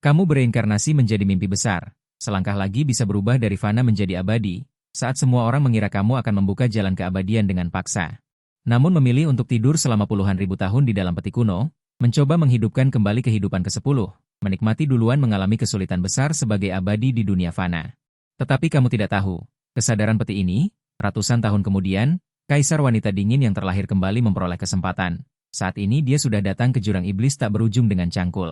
Kamu bereinkarnasi menjadi mimpi besar. Selangkah lagi bisa berubah dari fana menjadi abadi, saat semua orang mengira kamu akan membuka jalan keabadian dengan paksa. Namun memilih untuk tidur selama puluhan ribu tahun di dalam peti kuno, mencoba menghidupkan kembali kehidupan ke-10, menikmati duluan mengalami kesulitan besar sebagai abadi di dunia fana. Tetapi kamu tidak tahu, kesadaran peti ini, ratusan tahun kemudian, Kaisar wanita dingin yang terlahir kembali memperoleh kesempatan. Saat ini dia sudah datang ke jurang iblis tak berujung dengan cangkul.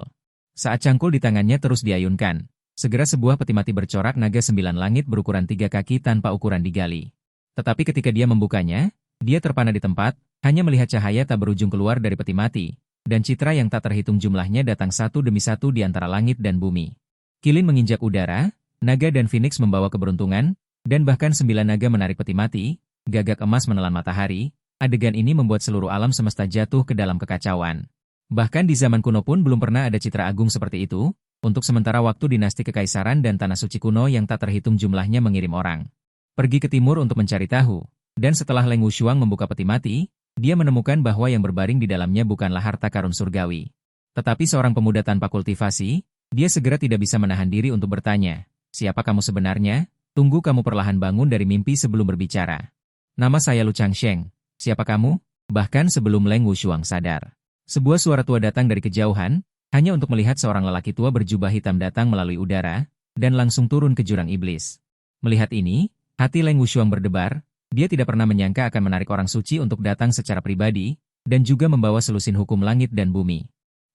Saat cangkul di tangannya terus diayunkan, segera sebuah peti mati bercorak naga 9 langit berukuran 3 kaki tanpa ukuran digali. Tetapi ketika dia membukanya, dia terpana di tempat, hanya melihat cahaya tak berujung keluar dari peti mati, dan citra yang tak terhitung jumlahnya datang satu demi satu di antara langit dan bumi. Kilin menginjak udara, naga dan Phoenix membawa keberuntungan, dan bahkan 9 naga menarik peti mati. Gagak emas menelan matahari, adegan ini membuat seluruh alam semesta jatuh ke dalam kekacauan. Bahkan di zaman kuno pun belum pernah ada citra agung seperti itu, untuk sementara waktu dinasti kekaisaran dan tanah suci kuno yang tak terhitung jumlahnya mengirim orang pergi ke timur untuk mencari tahu, dan setelah Leng Wushuang membuka peti mati, dia menemukan bahwa yang berbaring di dalamnya bukanlah harta karun surgawi. Tetapi seorang pemuda tanpa kultivasi, dia segera tidak bisa menahan diri untuk bertanya, "Siapa kamu sebenarnya? Tunggu kamu perlahan bangun dari mimpi sebelum berbicara." "Nama saya Lu Changsheng. Siapa kamu?" Bahkan sebelum Leng Wushuang sadar, sebuah suara tua datang dari kejauhan, hanya untuk melihat seorang lelaki tua berjubah hitam datang melalui udara, dan langsung turun ke jurang iblis. Melihat ini, hati Leng Wushuang berdebar, dia tidak pernah menyangka akan menarik orang suci untuk datang secara pribadi, dan juga membawa selusin hukum langit dan bumi.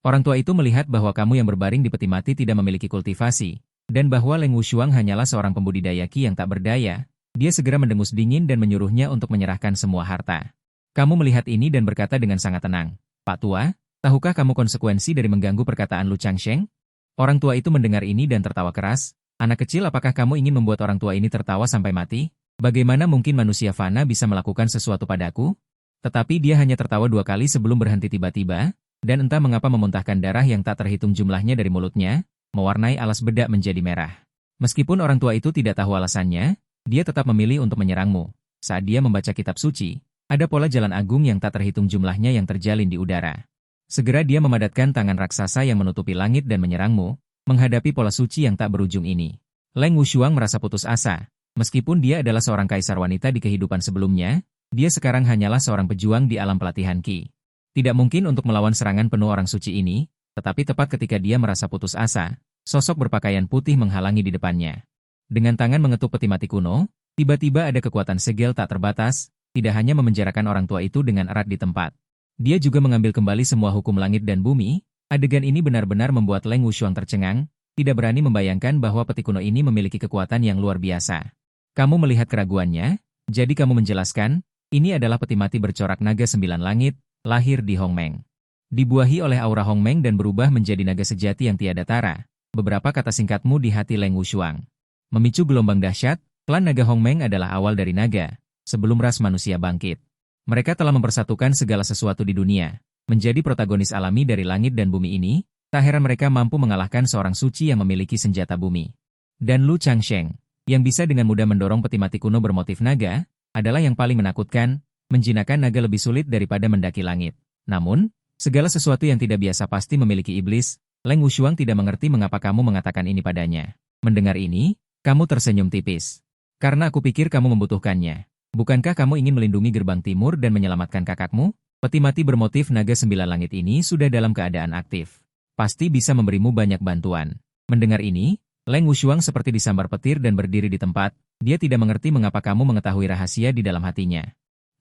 Orang tua itu melihat bahwa kamu yang berbaring di peti mati tidak memiliki kultivasi, dan bahwa Leng Wushuang hanyalah seorang pembudidaya ki yang tak berdaya. Dia segera mendengus dingin dan menyuruhnya untuk menyerahkan semua harta. Kamu melihat ini dan berkata dengan sangat tenang, "Pak Tua, tahukah kamu konsekuensi dari mengganggu perkataan Lu Changsheng?" Orang tua itu mendengar ini dan tertawa keras. "Anak kecil, apakah kamu ingin membuat orang tua ini tertawa sampai mati? Bagaimana mungkin manusia fana bisa melakukan sesuatu padaku?" Tetapi dia hanya tertawa 2 kali sebelum berhenti tiba-tiba, dan entah mengapa memuntahkan darah yang tak terhitung jumlahnya dari mulutnya, mewarnai alas bedak menjadi merah. Meskipun orang tua itu tidak tahu alasannya, dia tetap memilih untuk menyerangmu. Saat dia membaca kitab suci, ada pola jalan agung yang tak terhitung jumlahnya yang terjalin di udara. Segera dia memadatkan tangan raksasa yang menutupi langit dan menyerangmu, menghadapi pola suci yang tak berujung ini. Leng Wushuang merasa putus asa. Meskipun dia adalah seorang kaisar wanita di kehidupan sebelumnya, dia sekarang hanyalah seorang pejuang di alam pelatihan ki. Tidak mungkin untuk melawan serangan penuh orang suci ini, tetapi tepat ketika dia merasa putus asa, sosok berpakaian putih menghalangi di depannya. Dengan tangan mengetuk peti mati kuno, tiba-tiba ada kekuatan segel tak terbatas, tidak hanya memenjarakan orang tua itu dengan erat di tempat. Dia juga mengambil kembali semua hukum langit dan bumi. Adegan ini benar-benar membuat Leng Wushuang tercengang, tidak berani membayangkan bahwa peti kuno ini memiliki kekuatan yang luar biasa. "Kamu melihat keraguannya? Jadi kamu menjelaskan, ini adalah peti mati bercorak naga 9 langit, lahir di Hongmeng. Dibuahi oleh aura Hongmeng dan berubah menjadi naga sejati yang tiada tara." Beberapa kata singkatmu di hati Leng Wushuang memicu gelombang dahsyat. Klan naga Hongmeng adalah awal dari naga, sebelum ras manusia bangkit. Mereka telah mempersatukan segala sesuatu di dunia, menjadi protagonis alami dari langit dan bumi ini. Tak heran mereka mampu mengalahkan seorang suci yang memiliki senjata bumi. Dan Lu Changsheng, yang bisa dengan mudah mendorong peti mati kuno bermotif naga, adalah yang paling menakutkan. Menjinakkan naga lebih sulit daripada mendaki langit. Namun, segala sesuatu yang tidak biasa pasti memiliki iblis. Leng Wushuang tidak mengerti mengapa kamu mengatakan ini padanya. Mendengar ini, kamu tersenyum tipis. "Karena aku pikir kamu membutuhkannya. Bukankah kamu ingin melindungi gerbang timur dan menyelamatkan kakakmu? Peti mati bermotif naga 9 langit ini sudah dalam keadaan aktif. Pasti bisa memberimu banyak bantuan." Mendengar ini, Leng Wushuang seperti disambar petir dan berdiri di tempat. Dia tidak mengerti mengapa kamu mengetahui rahasia di dalam hatinya.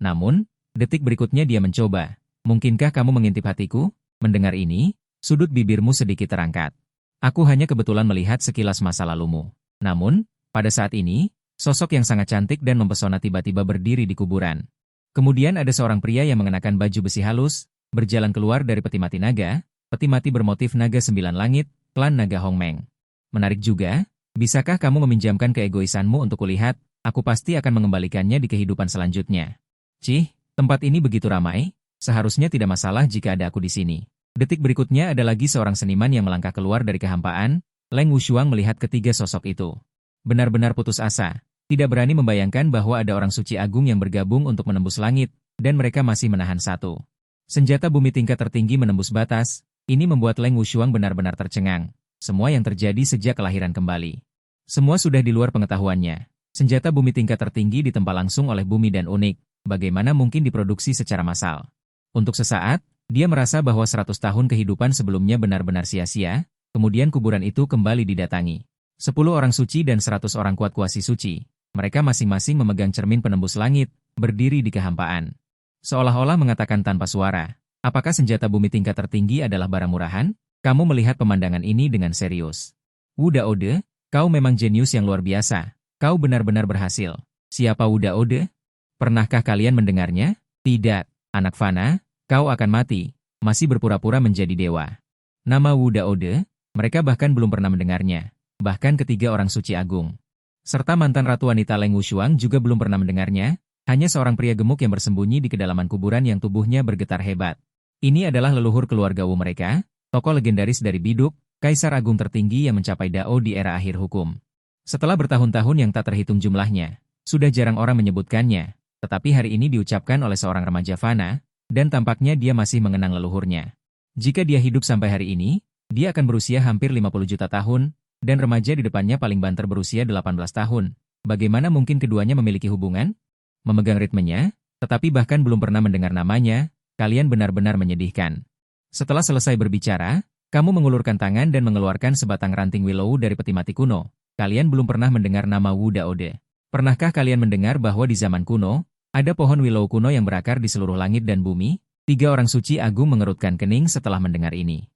Namun, detik berikutnya dia mencoba. "Mungkinkah kamu mengintip hatiku?" Mendengar ini, sudut bibirmu sedikit terangkat. "Aku hanya kebetulan melihat sekilas masa lalumu." Namun, pada saat ini, sosok yang sangat cantik dan mempesona tiba-tiba berdiri di kuburan. Kemudian ada seorang pria yang mengenakan baju besi halus, berjalan keluar dari peti mati naga, peti mati bermotif naga 9 langit, klan naga Hongmeng. "Menarik juga, bisakah kamu meminjamkan keegoisanmu untuk kulihat? Aku pasti akan mengembalikannya di kehidupan selanjutnya." "Cih, tempat ini begitu ramai, seharusnya tidak masalah jika ada aku di sini." Detik berikutnya ada lagi seorang seniman yang melangkah keluar dari kehampaan. Leng Wushuang melihat ketiga sosok itu. Benar-benar putus asa. Tidak berani membayangkan bahwa ada orang suci agung yang bergabung untuk menembus langit, dan mereka masih menahan satu senjata bumi tingkat tertinggi menembus batas. Ini membuat Leng Wushuang benar-benar tercengang. semua yang terjadi sejak kelahiran kembali. Semua sudah di luar pengetahuannya. Senjata bumi tingkat tertinggi ditempa langsung oleh bumi dan unik, bagaimana mungkin diproduksi secara massal. Untuk sesaat, dia merasa bahwa 100 tahun kehidupan sebelumnya benar-benar sia-sia, kemudian kuburan itu kembali didatangi. 10 orang suci dan 100 orang kuat kuasi suci. Mereka masing-masing memegang cermin penembus langit, berdiri di kehampaan. Seolah-olah mengatakan tanpa suara, apakah senjata bumi tingkat tertinggi adalah barang murahan? Kamu melihat pemandangan ini dengan serius. Wu Daode, kau memang jenius yang luar biasa. Kau benar-benar berhasil. Siapa Wu Daode? Pernahkah kalian mendengarnya? Tidak, anak Fana, kau akan mati, masih berpura-pura menjadi dewa. Nama Wu Daode, mereka bahkan belum pernah mendengarnya. Bahkan ketiga orang suci agung. Serta mantan ratu wanita Leng Wushuang juga belum pernah mendengarnya. Hanya seorang pria gemuk yang bersembunyi di kedalaman kuburan yang tubuhnya bergetar hebat. Ini adalah leluhur keluarga Wu mereka, tokoh legendaris dari Biduk, kaisar agung tertinggi yang mencapai Dao di era akhir hukum. Setelah bertahun-tahun yang tak terhitung jumlahnya, sudah jarang orang menyebutkannya, tetapi hari ini diucapkan oleh seorang remaja Fana, dan tampaknya dia masih mengenang leluhurnya. Jika dia hidup sampai hari ini, dia akan berusia hampir 50 juta tahun, dan remaja di depannya paling banter berusia 18 tahun. Bagaimana mungkin keduanya memiliki hubungan? Memegang ritmenya, tetapi bahkan belum pernah mendengar namanya, kalian benar-benar menyedihkan. Setelah selesai berbicara, kamu mengulurkan tangan dan mengeluarkan sebatang ranting willow dari peti mati kuno. Kalian belum pernah mendengar nama Wu Daode. Pernahkah kalian mendengar bahwa di zaman kuno, ada pohon willow kuno yang berakar di seluruh langit dan bumi? Tiga orang suci agung mengerutkan kening setelah mendengar ini.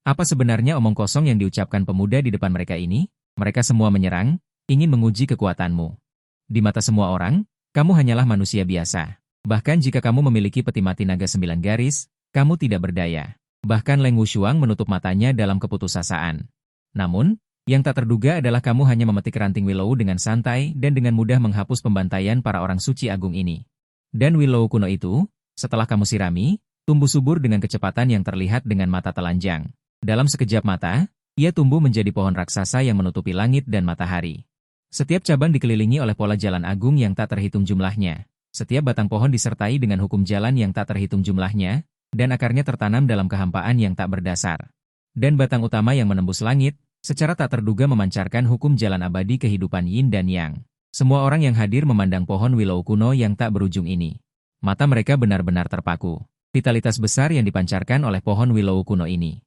Apa sebenarnya omong kosong yang diucapkan pemuda di depan mereka ini? Mereka semua menyerang, ingin menguji kekuatanmu. Di mata semua orang, kamu hanyalah manusia biasa. Bahkan jika kamu memiliki peti mati naga 9 garis, kamu tidak berdaya. Bahkan Leng Wushuang menutup matanya dalam keputusasaan. Namun, yang tak terduga adalah kamu hanya memetik ranting willow dengan santai dan dengan mudah menghapus pembantaian para orang suci agung ini. Dan willow kuno itu, setelah kamu sirami, tumbuh subur dengan kecepatan yang terlihat dengan mata telanjang. Dalam sekejap mata, ia tumbuh menjadi pohon raksasa yang menutupi langit dan matahari. Setiap cabang dikelilingi oleh pola jalan agung yang tak terhitung jumlahnya. Setiap batang pohon disertai dengan hukum jalan yang tak terhitung jumlahnya, dan akarnya tertanam dalam kehampaan yang tak berdasar. Dan batang utama yang menembus langit, secara tak terduga memancarkan hukum jalan abadi kehidupan Yin dan Yang. Semua orang yang hadir memandang pohon willow kuno yang tak berujung ini. Mata mereka benar-benar terpaku. Vitalitas besar yang dipancarkan oleh pohon willow kuno ini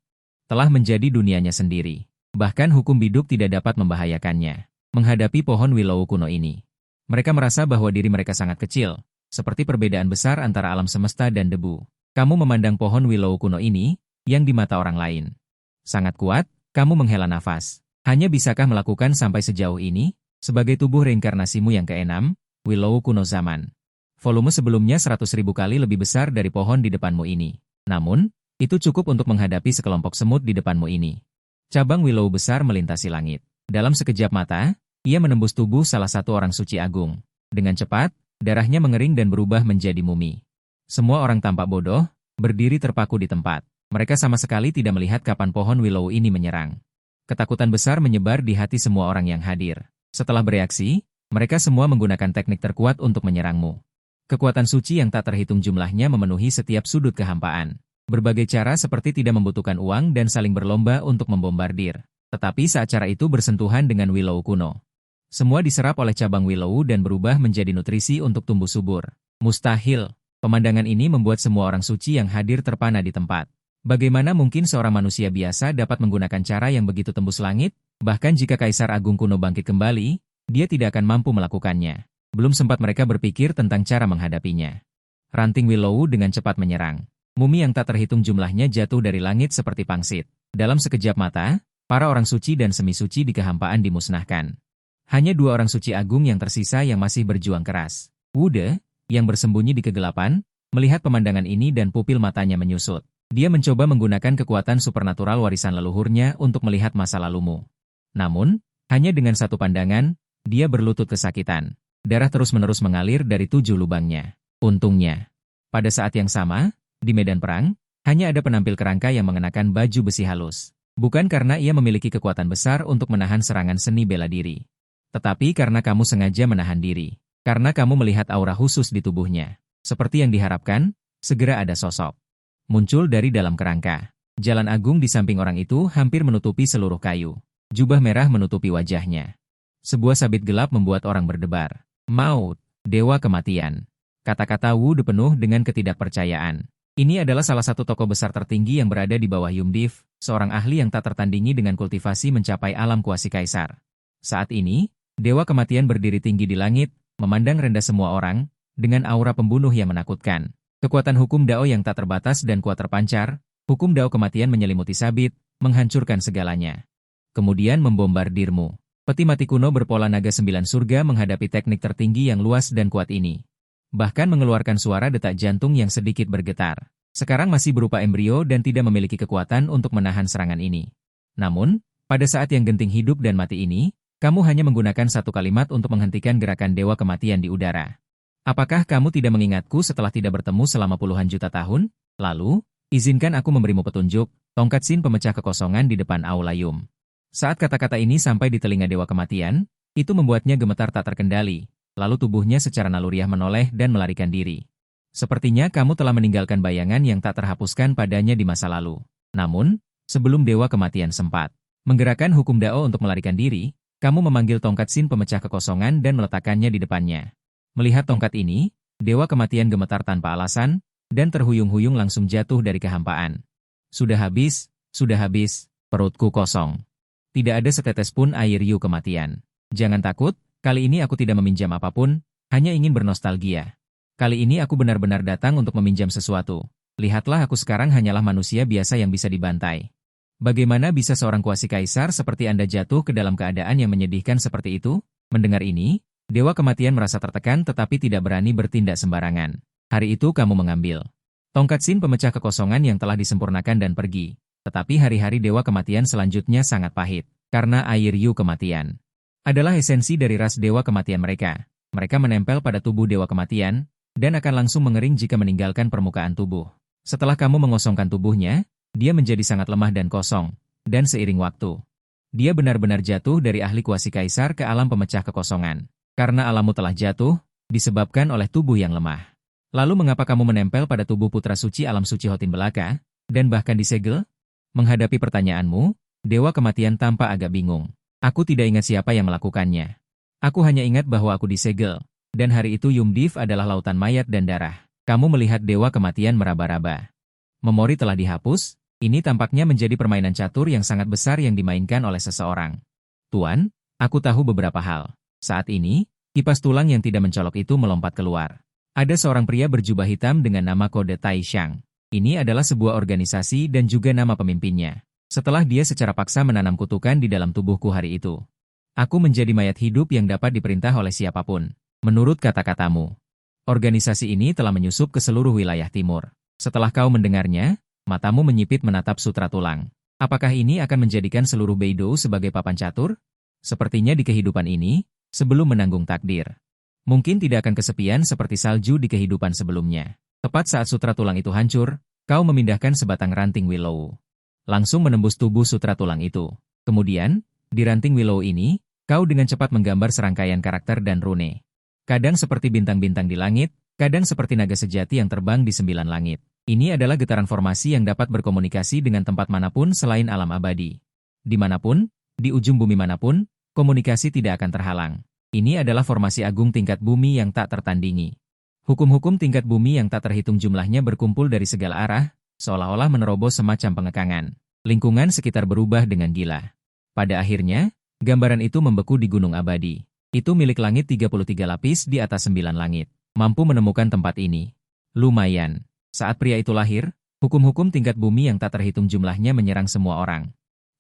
telah menjadi dunianya sendiri. Bahkan hukum biduk tidak dapat membahayakannya. Menghadapi pohon willow kuno ini, mereka merasa bahwa diri mereka sangat kecil, seperti perbedaan besar antara alam semesta dan debu. Kamu memandang pohon willow kuno ini, yang di mata orang lain sangat kuat, kamu menghela nafas. Hanya bisakah melakukan sampai sejauh ini? Sebagai tubuh reinkarnasimu yang keenam, willow kuno zaman. Volume sebelumnya 100.000 kali lebih besar dari pohon di depanmu ini. Namun, itu cukup untuk menghadapi sekelompok semut di depanmu ini. Cabang willow besar melintasi langit. Dalam sekejap mata, ia menembus tubuh salah satu orang suci agung. Dengan cepat, darahnya mengering dan berubah menjadi mumi. Semua orang tampak bodoh, berdiri terpaku di tempat. Mereka sama sekali tidak melihat kapan pohon willow ini menyerang. Ketakutan besar menyebar di hati semua orang yang hadir. Setelah bereaksi, mereka semua menggunakan teknik terkuat untuk menyerangmu. Kekuatan suci yang tak terhitung jumlahnya memenuhi setiap sudut kehampaan. Berbagai cara seperti tidak membutuhkan uang dan saling berlomba untuk membombardir. Tetapi saat cara itu bersentuhan dengan willow kuno, semua diserap oleh cabang willow dan berubah menjadi nutrisi untuk tumbuh subur. Mustahil. Pemandangan ini membuat semua orang suci yang hadir terpana di tempat. Bagaimana mungkin seorang manusia biasa dapat menggunakan cara yang begitu tembus langit? Bahkan jika Kaisar Agung kuno bangkit kembali, dia tidak akan mampu melakukannya. Belum sempat mereka berpikir tentang cara menghadapinya. Ranting willow dengan cepat menyerang. Mumi yang tak terhitung jumlahnya jatuh dari langit seperti pangsit. Dalam sekejap mata, para orang suci dan semi-suci di kehampaan dimusnahkan. Hanya 2 orang suci agung yang tersisa yang masih berjuang keras. Wu De, yang bersembunyi di kegelapan, melihat pemandangan ini dan pupil matanya menyusut. Dia mencoba menggunakan kekuatan supernatural warisan leluhurnya untuk melihat masa lalumu. Namun, hanya dengan satu pandangan, dia berlutut kesakitan. Darah terus-menerus mengalir dari 7 lubangnya. Untungnya, pada saat yang sama, di medan perang, hanya ada penampil kerangka yang mengenakan baju besi halus. Bukan karena ia memiliki kekuatan besar untuk menahan serangan seni bela diri. Tetapi karena kamu sengaja menahan diri. Karena kamu melihat aura khusus di tubuhnya. Seperti yang diharapkan, segera ada sosok muncul dari dalam kerangka. Jalan agung di samping orang itu hampir menutupi seluruh kayu. Jubah merah menutupi wajahnya. Sebuah sabit gelap membuat orang berdebar. Maut, dewa kematian. Kata-kata Wu De penuh dengan ketidakpercayaan. Ini adalah salah satu tokoh besar tertinggi yang berada di bawah Yumdiv, seorang ahli yang tak tertandingi dengan kultivasi mencapai alam kuasi kaisar. Saat ini, dewa kematian berdiri tinggi di langit, memandang rendah semua orang, dengan aura pembunuh yang menakutkan. Kekuatan hukum Dao yang tak terbatas dan kuat terpancar, hukum Dao kematian menyelimuti sabit, menghancurkan segalanya. Kemudian membombardirmu. Peti mati kuno berpola naga 9 surga menghadapi teknik tertinggi yang luas dan kuat ini. Bahkan mengeluarkan suara detak jantung yang sedikit bergetar. Sekarang masih berupa embrio dan tidak memiliki kekuatan untuk menahan serangan ini. Namun, pada saat yang genting hidup dan mati ini, kamu hanya menggunakan satu kalimat untuk menghentikan gerakan dewa kematian di udara. Apakah kamu tidak mengingatku setelah tidak bertemu selama puluhan juta tahun? Lalu, izinkan aku memberimu petunjuk, tongkat Sin pemecah kekosongan di depan Aula Yum. Saat kata-kata ini sampai di telinga dewa kematian, itu membuatnya gemetar tak terkendali, lalu tubuhnya secara naluriah menoleh dan melarikan diri. Sepertinya kamu telah meninggalkan bayangan yang tak terhapuskan padanya di masa lalu. Namun, sebelum dewa kematian sempat menggerakkan hukum Dao untuk melarikan diri, kamu memanggil tongkat Sin pemecah kekosongan dan meletakkannya di depannya. Melihat tongkat ini, dewa kematian gemetar tanpa alasan, dan terhuyung-huyung langsung jatuh dari kehampaan. Sudah habis, perutku kosong. Tidak ada setetes pun air Yu kematian. Jangan takut, kali ini aku tidak meminjam apapun, hanya ingin bernostalgia. Kali ini aku benar-benar datang untuk meminjam sesuatu. Lihatlah aku sekarang hanyalah manusia biasa yang bisa dibantai. Bagaimana bisa seorang kuasi kaisar seperti Anda jatuh ke dalam keadaan yang menyedihkan seperti itu? Mendengar ini, dewa kematian merasa tertekan tetapi tidak berani bertindak sembarangan. Hari itu kamu mengambil tongkat Sin pemecah kekosongan yang telah disempurnakan dan pergi. Tetapi hari-hari dewa kematian selanjutnya sangat pahit, karena air Yu kematian adalah esensi dari ras dewa kematian mereka. Mereka menempel pada tubuh dewa kematian, dan akan langsung mengering jika meninggalkan permukaan tubuh. Setelah kamu mengosongkan tubuhnya, dia menjadi sangat lemah dan kosong, dan seiring waktu, dia benar-benar jatuh dari ahli kuasi kaisar ke alam pemecah kekosongan. Karena alammu telah jatuh, disebabkan oleh tubuh yang lemah. Lalu mengapa kamu menempel pada tubuh putra suci alam suci Hotin Belaka, dan bahkan disegel? Menghadapi pertanyaanmu, dewa kematian tampak agak bingung. Aku tidak ingat siapa yang melakukannya. Aku hanya ingat bahwa aku disegel, dan hari itu Yumdiv adalah lautan mayat dan darah. Kamu melihat dewa kematian meraba-raba. Memori telah dihapus, ini tampaknya menjadi permainan catur yang sangat besar yang dimainkan oleh seseorang. Tuan, aku tahu beberapa hal. Saat ini, kipas tulang yang tidak mencolok itu melompat keluar. Ada seorang pria berjubah hitam dengan nama kode Taishang. Ini adalah sebuah organisasi dan juga nama pemimpinnya. Setelah dia secara paksa menanam kutukan di dalam tubuhku hari itu. Aku menjadi mayat hidup yang dapat diperintah oleh siapapun. Menurut kata-katamu, organisasi ini telah menyusup ke seluruh wilayah timur. Setelah kau mendengarnya, matamu menyipit menatap sutra tulang. Apakah ini akan menjadikan seluruh Beidou sebagai papan catur? Sepertinya di kehidupan ini, sebelum menanggung takdir. Mungkin tidak akan kesepian seperti salju di kehidupan sebelumnya. Tepat saat sutra tulang itu hancur, kau memindahkan sebatang ranting willow. Langsung menembus tubuh sutra tulang itu. Kemudian, di ranting willow ini, kau dengan cepat menggambar serangkaian karakter dan rune. Kadang seperti bintang-bintang di langit, kadang seperti naga sejati yang terbang di 9 langit. Ini adalah getaran formasi yang dapat berkomunikasi dengan tempat manapun selain alam abadi. Dimanapun, di ujung bumi manapun, komunikasi tidak akan terhalang. Ini adalah formasi agung tingkat bumi yang tak tertandingi. Hukum-hukum tingkat bumi yang tak terhitung jumlahnya berkumpul dari segala arah, seolah-olah menerobos semacam pengekangan. Lingkungan sekitar berubah dengan gila. Pada akhirnya, gambaran itu membeku di gunung abadi. Itu milik langit 33 lapis di atas 9 langit. Mampu menemukan tempat ini. Lumayan. Saat pria itu lahir, hukum-hukum tingkat bumi yang tak terhitung jumlahnya menyerang semua orang.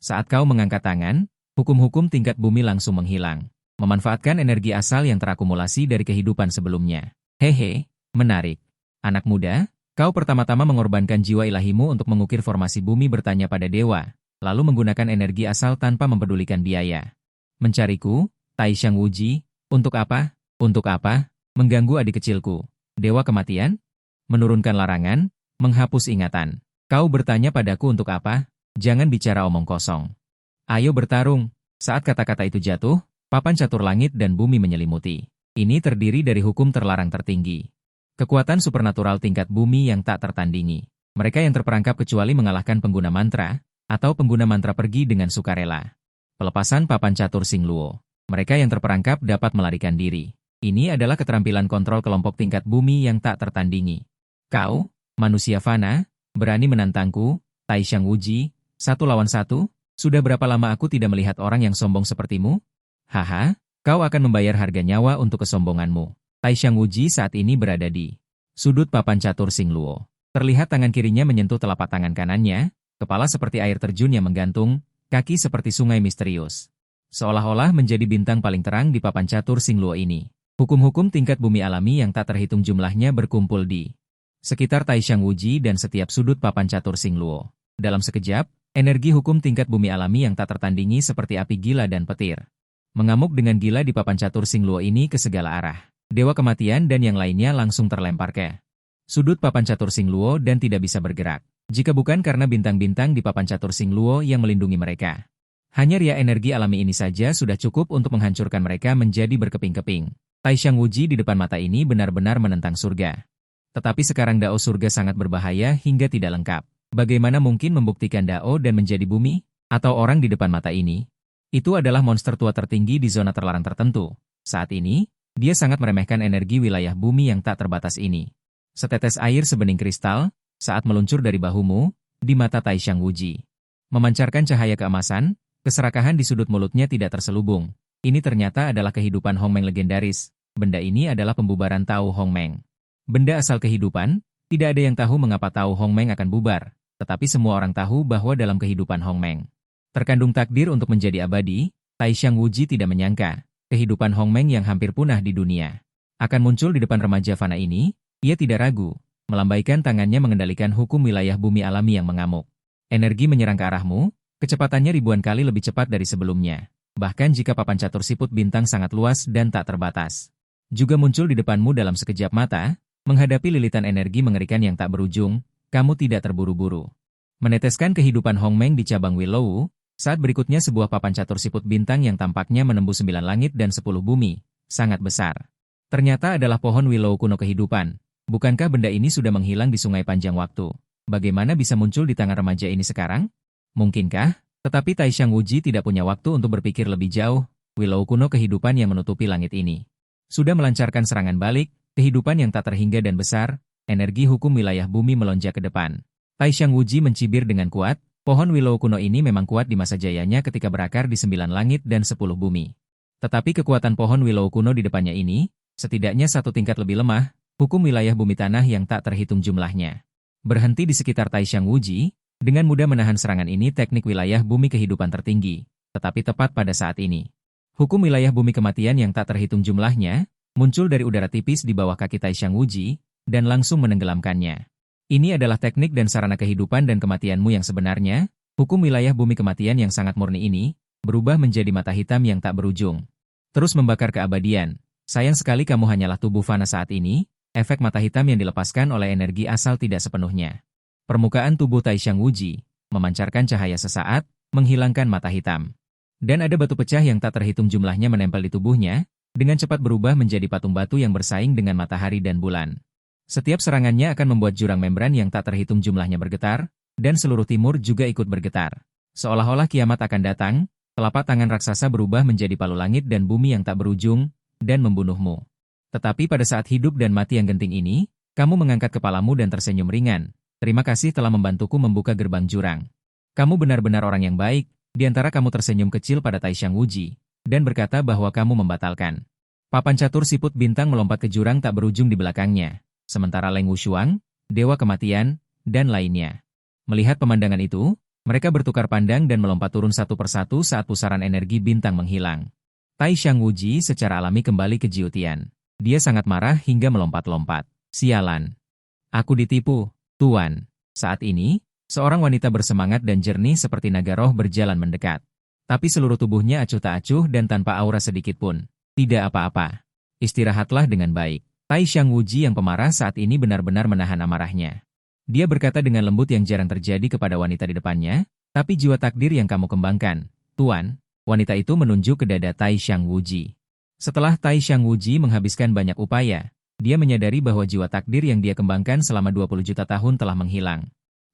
Saat kau mengangkat tangan, hukum-hukum tingkat bumi langsung menghilang. Memanfaatkan energi asal yang terakumulasi dari kehidupan sebelumnya. Hehe, menarik. Anak muda, kau pertama-tama mengorbankan jiwa ilahimu untuk mengukir formasi bumi bertanya pada dewa, lalu menggunakan energi asal tanpa mempedulikan biaya. Mencariku, Taishang Wuji, untuk apa? Untuk apa? Mengganggu adik kecilku. Dewa kematian? Menurunkan larangan, menghapus ingatan. Kau bertanya padaku untuk apa? Jangan bicara omong kosong. Ayo bertarung. Saat kata-kata itu jatuh, papan catur langit dan bumi menyelimuti. Ini terdiri dari hukum terlarang tertinggi. Kekuatan supernatural tingkat bumi yang tak tertandingi. Mereka yang terperangkap kecuali mengalahkan pengguna mantra, atau pengguna mantra pergi dengan sukarela. Pelepasan papan catur Xingluo. Mereka yang terperangkap dapat melarikan diri. Ini adalah keterampilan kontrol kelompok tingkat bumi yang tak tertandingi. Kau, manusia fana, berani menantangku, Taishan Wuji, 1 lawan 1? Sudah berapa lama aku tidak melihat orang yang sombong sepertimu? Haha, kau akan membayar harga nyawa untuk kesombonganmu. Taishan Wuji saat ini berada di sudut papan catur Xingluo. Terlihat tangan kirinya menyentuh telapak tangan kanannya, kepala seperti air terjun yang menggantung, kaki seperti sungai misterius. Seolah-olah menjadi bintang paling terang di papan catur Xingluo ini. Hukum-hukum tingkat bumi alami yang tak terhitung jumlahnya berkumpul di sekitar Taishan Wuji dan setiap sudut papan catur Xingluo. Dalam sekejap, energi hukum tingkat bumi alami yang tak tertandingi seperti api gila dan petir mengamuk dengan gila di papan catur Xingluo ini ke segala arah. Dewa kematian dan yang lainnya langsung terlempar ke sudut papan catur Xingluo dan tidak bisa bergerak. Jika bukan karena bintang-bintang di papan catur Xingluo yang melindungi mereka. Hanya ria energi alami ini saja sudah cukup untuk menghancurkan mereka menjadi berkeping-keping. Taishan Wuji di depan mata ini benar-benar menentang surga. Tetapi sekarang dao surga sangat berbahaya hingga tidak lengkap. Bagaimana mungkin membuktikan dao dan menjadi bumi? Atau orang di depan mata ini? Itu adalah monster tua tertinggi di zona terlarang tertentu. Saat ini, dia sangat meremehkan energi wilayah bumi yang tak terbatas ini. Setetes air sebening kristal, saat meluncur dari bahumu, di mata Taishan Wuji. Memancarkan cahaya keemasan, keserakahan di sudut mulutnya tidak terselubung. Ini ternyata adalah kehidupan Hongmeng legendaris. Benda ini adalah pembubaran Tao Hongmeng. Benda asal kehidupan, tidak ada yang tahu mengapa Tao Hongmeng akan bubar, tetapi semua orang tahu bahwa dalam kehidupan Hongmeng terkandung takdir untuk menjadi abadi. Taishan Wuji tidak menyangka, kehidupan Hongmeng yang hampir punah di dunia akan muncul di depan remaja fana ini. Ia tidak ragu, melambaikan tangannya mengendalikan hukum wilayah bumi alami yang mengamuk. Energi menyerang ke arahmu, kecepatannya ribuan kali lebih cepat dari sebelumnya. Bahkan jika papan catur siput bintang sangat luas dan tak terbatas. Juga muncul di depanmu dalam sekejap mata, menghadapi lilitan energi mengerikan yang tak berujung, kamu tidak terburu-buru. Meneteskan kehidupan Hongmeng di cabang Willow, saat berikutnya sebuah papan catur siput bintang yang tampaknya menembus 9 langit dan 10 bumi, sangat besar. Ternyata adalah pohon Willow kuno kehidupan. Bukankah benda ini sudah menghilang di sungai panjang waktu? Bagaimana bisa muncul di tangan remaja ini sekarang? Mungkinkah? Tetapi Taishan Wuji tidak punya waktu untuk berpikir lebih jauh. Willow kuno kehidupan yang menutupi langit ini sudah melancarkan serangan balik, kehidupan yang tak terhingga dan besar, energi hukum wilayah bumi melonjak ke depan. Taishan Wuji mencibir dengan kuat, pohon Willow kuno ini memang kuat di masa jayanya ketika berakar di 9 langit dan 10 bumi. Tetapi kekuatan pohon Willow kuno di depannya ini, setidaknya satu tingkat lebih lemah. Hukum wilayah bumi tanah yang tak terhitung jumlahnya. Berhenti di sekitar Taishan Wuji, dengan mudah menahan serangan ini teknik wilayah bumi kehidupan tertinggi, tetapi tepat pada saat ini. Hukum wilayah bumi kematian yang tak terhitung jumlahnya, muncul dari udara tipis di bawah kaki Taishan Wuji, dan langsung menenggelamkannya. Ini adalah teknik dan sarana kehidupan dan kematianmu yang sebenarnya, hukum wilayah bumi kematian yang sangat murni ini, berubah menjadi mata hitam yang tak berujung. Terus membakar keabadian. Sayang sekali kamu hanyalah tubuh fana saat ini. Efek mata hitam yang dilepaskan oleh energi asal tidak sepenuhnya. Permukaan tubuh Taishan Wuji memancarkan cahaya sesaat, menghilangkan mata hitam. Dan ada batu pecah yang tak terhitung jumlahnya menempel di tubuhnya, dengan cepat berubah menjadi patung batu yang bersaing dengan matahari dan bulan. Setiap serangannya akan membuat jurang membran yang tak terhitung jumlahnya bergetar, dan seluruh timur juga ikut bergetar. Seolah-olah kiamat akan datang, telapak tangan raksasa berubah menjadi palu langit dan bumi yang tak berujung, dan membunuhmu. Tetapi pada saat hidup dan mati yang genting ini, kamu mengangkat kepalamu dan tersenyum ringan. Terima kasih telah membantuku membuka gerbang jurang. Kamu benar-benar orang yang baik. Di antara kamu tersenyum kecil pada Taishan Wuji, dan berkata bahwa kamu membatalkan. Papan catur siput bintang melompat ke jurang tak berujung di belakangnya. Sementara Leng Wushuang, Dewa Kematian, dan lainnya. Melihat pemandangan itu, mereka bertukar pandang dan melompat turun satu persatu saat pusaran energi bintang menghilang. Taishan Wuji secara alami kembali ke Jiutian. Dia sangat marah hingga melompat-lompat. Sialan. Aku ditipu, Tuan. Saat ini, seorang wanita bersemangat dan jernih seperti naga roh berjalan mendekat. Tapi seluruh tubuhnya acuh tak acuh dan tanpa aura sedikit pun. Tidak apa-apa. Istirahatlah dengan baik. Taishan Wuji yang pemarah saat ini benar-benar menahan amarahnya. Dia berkata dengan lembut yang jarang terjadi kepada wanita di depannya, tapi jiwa takdir yang kamu kembangkan, Tuan. Wanita itu menunjuk ke dada Taishan Wuji. Setelah Taishan Wuji menghabiskan banyak upaya, dia menyadari bahwa jiwa takdir yang dia kembangkan selama 20 juta tahun telah menghilang.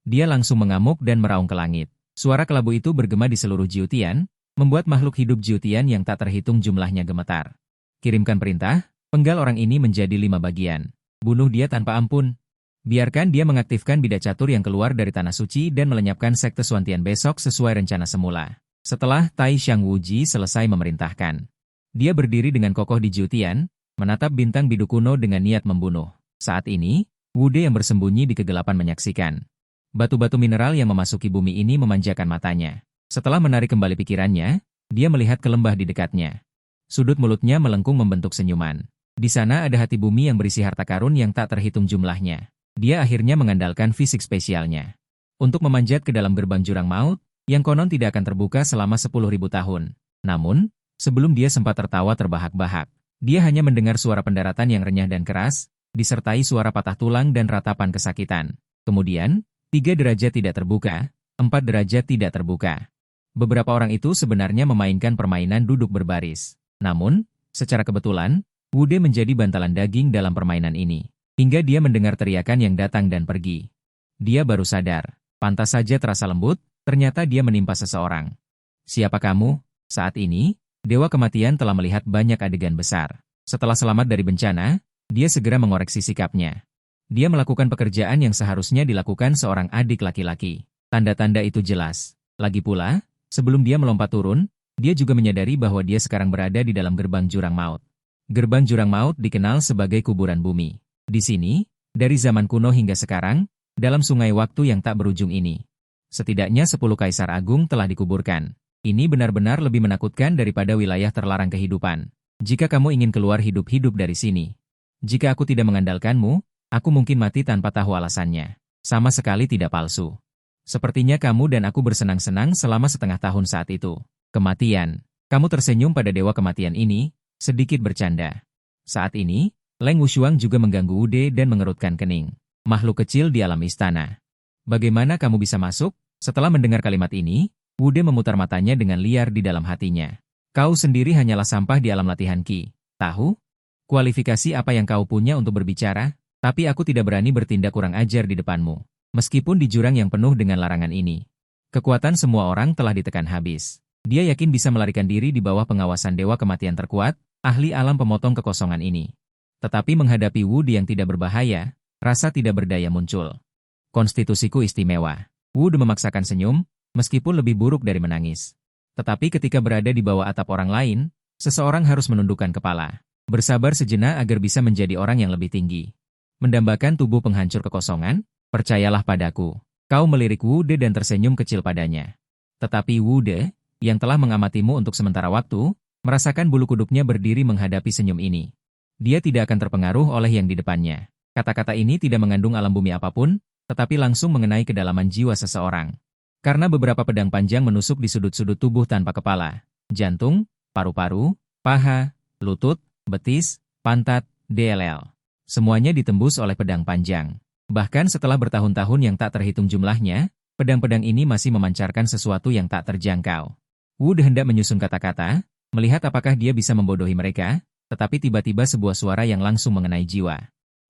Dia langsung mengamuk dan meraung ke langit. Suara kelabu itu bergema di seluruh Jiutian, membuat makhluk hidup Jiutian yang tak terhitung jumlahnya gemetar. Kirimkan perintah, penggal orang ini menjadi 5 bagian. Bunuh dia tanpa ampun. Biarkan dia mengaktifkan bida catur yang keluar dari tanah suci dan melenyapkan sekte Suantian besok sesuai rencana semula. Setelah Tai Xiang Wuji selesai memerintahkan, dia berdiri dengan kokoh di Jiutian, menatap bintang bidu kuno dengan niat membunuh. Saat ini, Wude yang bersembunyi di kegelapan menyaksikan. Batu-batu mineral yang memasuki bumi ini memanjakan matanya. Setelah menarik kembali pikirannya, dia melihat ke lembah di dekatnya. Sudut mulutnya melengkung membentuk senyuman. Di sana ada hati bumi yang berisi harta karun yang tak terhitung jumlahnya. Dia akhirnya mengandalkan fisik spesialnya untuk memanjat ke dalam gerbang jurang maut, yang konon tidak akan terbuka selama 10.000 tahun. Namun, sebelum dia sempat tertawa terbahak-bahak, dia hanya mendengar suara pendaratan yang renyah dan keras, disertai suara patah tulang dan ratapan kesakitan. Kemudian, 3 derajat tidak terbuka, 4 derajat tidak terbuka. Beberapa orang itu sebenarnya memainkan permainan duduk berbaris. Namun, secara kebetulan, Wude menjadi bantalan daging dalam permainan ini. Hingga dia mendengar teriakan yang datang dan pergi. Dia baru sadar, pantas saja terasa lembut, ternyata dia menimpa seseorang. Siapa kamu? Saat ini, Dewa Kematian telah melihat banyak adegan besar. Setelah selamat dari bencana, dia segera mengoreksi sikapnya. Dia melakukan pekerjaan yang seharusnya dilakukan seorang adik laki-laki. Tanda-tanda itu jelas. Lagi pula, sebelum dia melompat turun, dia juga menyadari bahwa dia sekarang berada di dalam gerbang jurang maut. Gerbang jurang maut dikenal sebagai kuburan bumi. Di sini, dari zaman kuno hingga sekarang, dalam sungai waktu yang tak berujung ini, setidaknya 10 kaisar agung telah dikuburkan. Ini benar-benar lebih menakutkan daripada wilayah terlarang kehidupan. Jika kamu ingin keluar hidup-hidup dari sini, jika aku tidak mengandalkanmu, aku mungkin mati tanpa tahu alasannya. Sama sekali tidak palsu. Sepertinya kamu dan aku bersenang-senang selama setengah tahun saat itu. Kematian. Kamu tersenyum pada dewa kematian ini, sedikit bercanda. Saat ini, Leng Wushuang juga mengganggu Wude dan mengerutkan kening. Makhluk kecil di alam istana. Bagaimana kamu bisa masuk? Setelah mendengar kalimat ini, Wude memutar matanya dengan liar di dalam hatinya. Kau sendiri hanyalah sampah di alam latihan Qi. Tahu? Kualifikasi apa yang kau punya untuk berbicara? Tapi aku tidak berani bertindak kurang ajar di depanmu. Meskipun di jurang yang penuh dengan larangan ini, kekuatan semua orang telah ditekan habis. Dia yakin bisa melarikan diri di bawah pengawasan dewa kematian terkuat, ahli alam pemotong kekosongan ini. Tetapi menghadapi Wude yang tidak berbahaya, rasa tidak berdaya muncul. Konstitusiku istimewa. Wude memaksakan senyum, meskipun lebih buruk dari menangis. Tetapi ketika berada di bawah atap orang lain, seseorang harus menundukkan kepala. Bersabar sejenak agar bisa menjadi orang yang lebih tinggi. Mendambakan tubuh penghancur kekosongan, percayalah padaku. Kau melirik Wude dan tersenyum kecil padanya. Tetapi Wude, yang telah mengamatimu untuk sementara waktu, merasakan bulu kuduknya berdiri menghadapi senyum ini. Dia tidak akan terpengaruh oleh yang di depannya. Kata-kata ini tidak mengandung alam bumi apapun, tetapi langsung mengenai kedalaman jiwa seseorang. Karena beberapa pedang panjang menusuk di sudut-sudut tubuh tanpa kepala. Jantung, paru-paru, paha, lutut, betis, pantat, DLL. Semuanya ditembus oleh pedang panjang. Bahkan setelah bertahun-tahun yang tak terhitung jumlahnya, pedang-pedang ini masih memancarkan sesuatu yang tak terjangkau. Wude hendak menyusun kata-kata, melihat apakah dia bisa membodohi mereka, tetapi tiba-tiba sebuah suara yang langsung mengenai jiwa.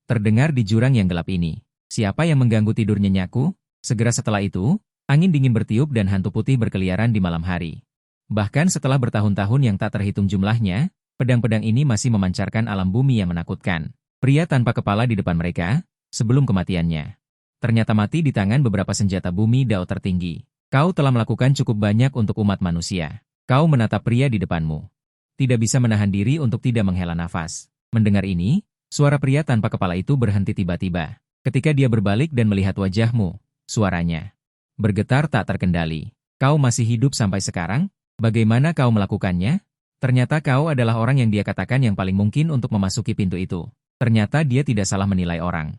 Terdengar di jurang yang gelap ini. Siapa yang mengganggu tidur nyenyaku? Segera setelah itu, angin dingin bertiup dan hantu putih berkeliaran di malam hari. Bahkan setelah bertahun-tahun yang tak terhitung jumlahnya, pedang-pedang ini masih memancarkan alam bumi yang menakutkan. Pria tanpa kepala di depan mereka, sebelum kematiannya. Ternyata mati di tangan beberapa senjata bumi Dao tertinggi. Kau telah melakukan cukup banyak untuk umat manusia. Kau menatap pria di depanmu. Tidak bisa menahan diri untuk tidak menghela nafas. Mendengar ini, suara pria tanpa kepala itu berhenti tiba-tiba. Ketika dia berbalik dan melihat wajahmu, suaranya bergetar tak terkendali. Kau masih hidup sampai sekarang? Bagaimana kau melakukannya? Ternyata kau adalah orang yang dia katakan yang paling mungkin untuk memasuki pintu itu. Ternyata dia tidak salah menilai orang.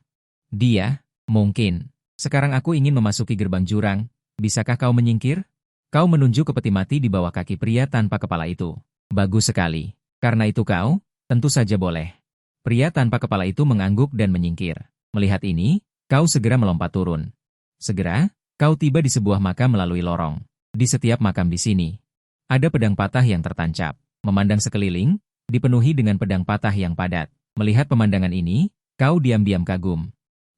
Dia, mungkin. Sekarang aku ingin memasuki gerbang jurang. Bisakah kau menyingkir? Kau menunjuk ke peti mati di bawah kaki pria tanpa kepala itu. Bagus sekali. Karena itu kau, tentu saja boleh. Pria tanpa kepala itu mengangguk dan menyingkir. Melihat ini, kau segera melompat turun. Segera, kau tiba di sebuah makam melalui lorong. Di setiap makam di sini, ada pedang patah yang tertancap. Memandang sekeliling, dipenuhi dengan pedang patah yang padat. Melihat pemandangan ini, kau diam-diam kagum.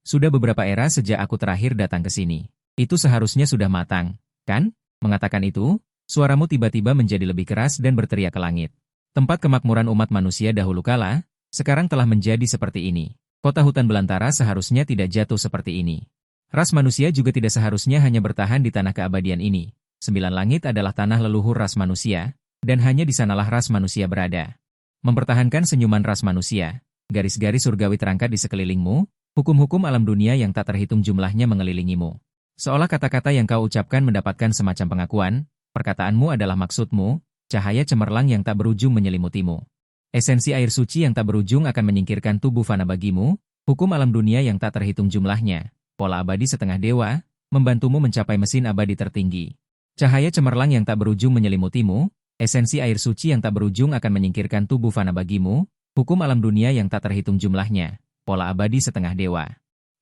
Sudah beberapa era sejak aku terakhir datang ke sini. Itu seharusnya sudah matang, kan? Mengatakan itu, suaramu tiba-tiba menjadi lebih keras dan berteriak ke langit. Tempat kemakmuran umat manusia dahulu kala, sekarang telah menjadi seperti ini. Kota hutan belantara seharusnya tidak jatuh seperti ini. Ras manusia juga tidak seharusnya hanya bertahan di tanah keabadian ini. 9 langit adalah tanah leluhur ras manusia, dan hanya di sanalah ras manusia berada. Mempertahankan senyuman ras manusia, garis-garis surgawi terangkat di sekelilingmu, hukum-hukum alam dunia yang tak terhitung jumlahnya mengelilingimu. Seolah kata-kata yang kau ucapkan mendapatkan semacam pengakuan, perkataanmu adalah maksudmu, cahaya cemerlang yang tak berujung menyelimutimu. Esensi air suci yang tak berujung akan menyingkirkan tubuh fana bagimu, hukum alam dunia yang tak terhitung jumlahnya, pola abadi setengah dewa, membantumu mencapai mesin abadi tertinggi. Cahaya cemerlang yang tak berujung menyelimutimu, esensi air suci yang tak berujung akan menyingkirkan tubuh fana bagimu, hukum alam dunia yang tak terhitung jumlahnya, pola abadi setengah dewa.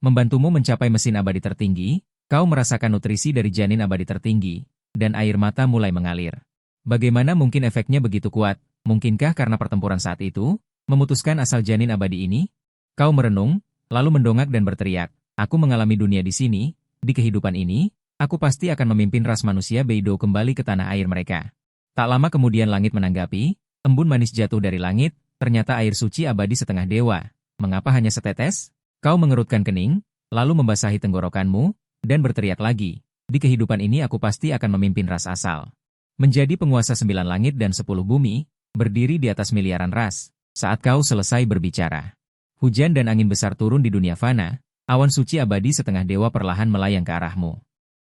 Membantumu mencapai mesin abadi tertinggi, kau merasakan nutrisi dari janin abadi tertinggi, dan air mata mulai mengalir. Bagaimana mungkin efeknya begitu kuat? Mungkinkah karena pertempuran saat itu, memutuskan asal janin abadi ini? Kau merenung, lalu mendongak dan berteriak, aku mengalami dunia di sini, di kehidupan ini, aku pasti akan memimpin ras manusia Beidou kembali ke tanah air mereka. Tak lama kemudian langit menanggapi, embun manis jatuh dari langit, ternyata air suci abadi setengah dewa. Mengapa hanya setetes? Kau mengerutkan kening, lalu membasahi tenggorokanmu, dan berteriak lagi, di kehidupan ini aku pasti akan memimpin ras asal. Menjadi penguasa 9 langit dan 10 bumi, berdiri di atas miliaran ras, saat kau selesai berbicara. Hujan dan angin besar turun di dunia fana, awan suci abadi setengah dewa perlahan melayang ke arahmu.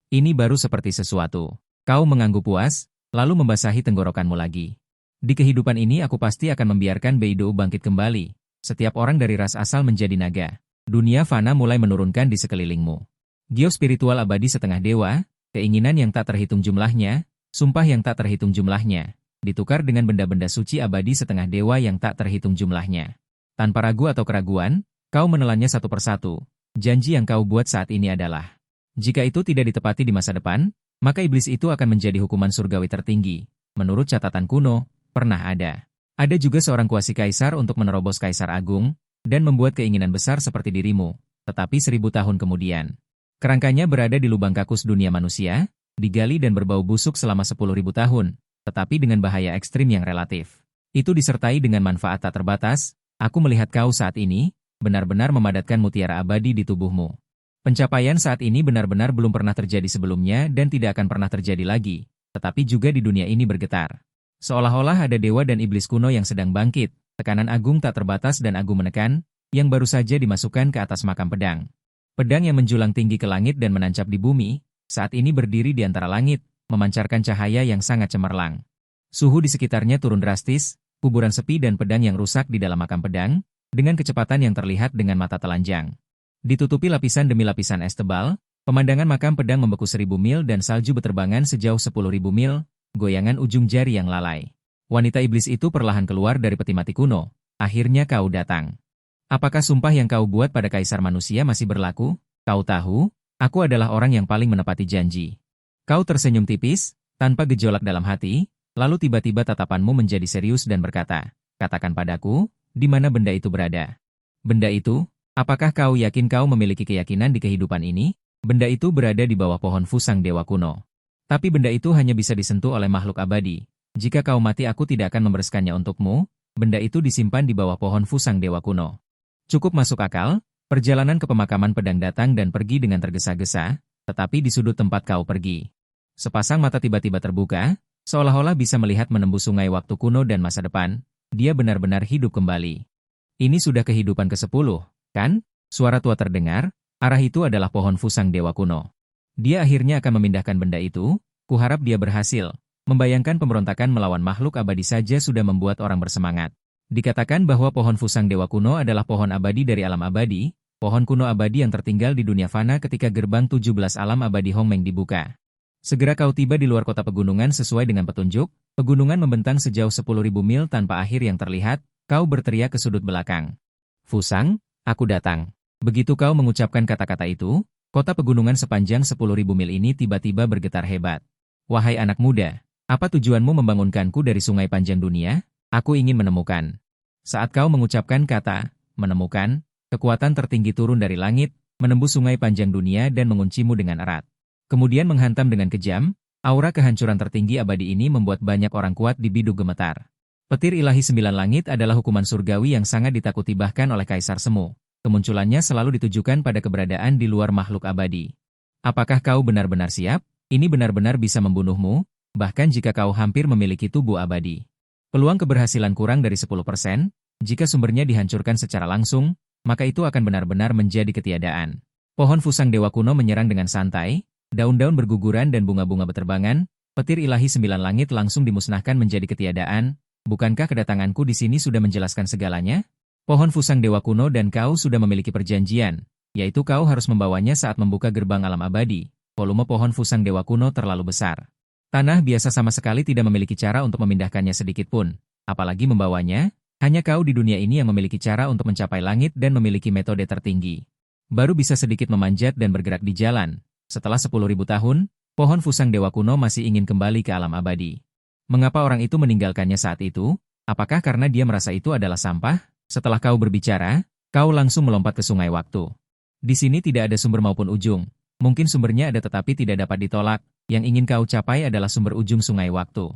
Ini baru seperti sesuatu. Kau mengangguk puas, lalu membasahi tenggorokanmu lagi. Di kehidupan ini aku pasti akan membiarkan Beidou bangkit kembali. Setiap orang dari ras asal menjadi naga. Dunia fana mulai menurunkan di sekelilingmu. Giok spiritual abadi setengah dewa, keinginan yang tak terhitung jumlahnya, sumpah yang tak terhitung jumlahnya, ditukar dengan benda-benda suci abadi setengah dewa yang tak terhitung jumlahnya. Tanpa ragu atau keraguan, kau menelannya satu persatu. Janji yang kau buat saat ini adalah, jika itu tidak ditepati di masa depan, maka iblis itu akan menjadi hukuman surgawi tertinggi. Menurut catatan kuno, pernah ada. Ada juga seorang kuasi kaisar untuk menerobos kaisar agung, dan membuat keinginan besar seperti dirimu, tetapi 1000 tahun kemudian. Kerangkanya berada di lubang kakus dunia manusia, digali dan berbau busuk selama 10.000 tahun, tetapi dengan bahaya ekstrim yang relatif. Itu disertai dengan manfaat tak terbatas, aku melihat kau saat ini, benar-benar memadatkan mutiara abadi di tubuhmu. Pencapaian saat ini benar-benar belum pernah terjadi sebelumnya dan tidak akan pernah terjadi lagi, tetapi juga di dunia ini bergetar. Seolah-olah ada dewa dan iblis kuno yang sedang bangkit, tekanan agung tak terbatas dan agung menekan, yang baru saja dimasukkan ke atas makam pedang. Pedang yang menjulang tinggi ke langit dan menancap di bumi, saat ini berdiri di antara langit, memancarkan cahaya yang sangat cemerlang. Suhu di sekitarnya turun drastis, kuburan sepi dan pedang yang rusak di dalam makam pedang, dengan kecepatan yang terlihat dengan mata telanjang. Ditutupi lapisan demi lapisan es tebal, pemandangan makam pedang membeku 1000 mil dan salju beterbangan sejauh 10.000 mil, goyangan ujung jari yang lalai. Wanita iblis itu perlahan keluar dari peti mati kuno. Akhirnya kau datang. Apakah sumpah yang kau buat pada kaisar manusia masih berlaku? Kau tahu, aku adalah orang yang paling menepati janji. Kau tersenyum tipis, tanpa gejolak dalam hati, lalu tiba-tiba tatapanmu menjadi serius dan berkata, katakan padaku, di mana benda itu berada? Benda itu? Apakah kau yakin kau memiliki keyakinan di kehidupan ini? Benda itu berada di bawah pohon Fusang Dewa kuno. Tapi benda itu hanya bisa disentuh oleh makhluk abadi. Jika kau mati aku tidak akan membereskannya untukmu, benda itu disimpan di bawah pohon Fusang Dewa kuno. Cukup masuk akal, perjalanan ke pemakaman pedang datang dan pergi dengan tergesa-gesa, tetapi di sudut tempat kau pergi. Sepasang mata tiba-tiba terbuka, seolah-olah bisa melihat menembus sungai waktu kuno dan masa depan, dia benar-benar hidup kembali. Ini sudah kehidupan ke-10. Kan? Suara tua terdengar, arah itu adalah pohon Fusang Dewa kuno. Dia akhirnya akan memindahkan benda itu, kuharap dia berhasil. Membayangkan pemberontakan melawan makhluk abadi saja sudah membuat orang bersemangat. Dikatakan bahwa pohon Fusang Dewa kuno adalah pohon abadi dari alam abadi, pohon kuno abadi yang tertinggal di dunia fana ketika gerbang 17 alam abadi Hongmeng dibuka. Segera kau tiba di luar kota pegunungan sesuai dengan petunjuk, pegunungan membentang sejauh 10.000 mil tanpa akhir yang terlihat, kau berteriak ke sudut belakang. Fusang? Aku datang. Begitu kau mengucapkan kata-kata itu, kota pegunungan sepanjang 10.000 mil ini tiba-tiba bergetar hebat. Wahai anak muda, apa tujuanmu membangunkanku dari sungai panjang dunia? Aku ingin menemukan. Saat kau mengucapkan kata, menemukan, kekuatan tertinggi turun dari langit, menembus sungai panjang dunia dan menguncimu dengan erat. Kemudian menghantam dengan kejam, aura kehancuran tertinggi abadi ini membuat banyak orang kuat di biduk gemetar. Petir ilahi 9 langit adalah hukuman surgawi yang sangat ditakuti bahkan oleh Kaisar Semu. Kemunculannya selalu ditujukan pada keberadaan di luar makhluk abadi. Apakah kau benar-benar siap? Ini benar-benar bisa membunuhmu, bahkan jika kau hampir memiliki tubuh abadi. Peluang keberhasilan kurang dari 10%, jika sumbernya dihancurkan secara langsung, maka itu akan benar-benar menjadi ketiadaan. Pohon fusang dewa kuno menyerang dengan santai, daun-daun berguguran dan bunga-bunga beterbangan, petir ilahi 9 langit langsung dimusnahkan menjadi ketiadaan. Bukankah kedatanganku di sini sudah menjelaskan segalanya? Pohon fusang dewa kuno dan kau sudah memiliki perjanjian, yaitu kau harus membawanya saat membuka gerbang alam abadi. Volume pohon fusang dewa kuno terlalu besar. Tanah biasa sama sekali tidak memiliki cara untuk memindahkannya sedikit pun, apalagi membawanya. Hanya kau di dunia ini yang memiliki cara untuk mencapai langit dan memiliki metode tertinggi. Baru bisa sedikit memanjat dan bergerak di jalan. Setelah 10.000 tahun, pohon fusang dewa kuno masih ingin kembali ke alam abadi. Mengapa orang itu meninggalkannya saat itu? Apakah karena dia merasa itu adalah sampah? Setelah kau berbicara, kau langsung melompat ke sungai waktu. Di sini tidak ada sumber maupun ujung. Mungkin sumbernya ada tetapi tidak dapat ditolak. Yang ingin kau capai adalah sumber ujung sungai waktu.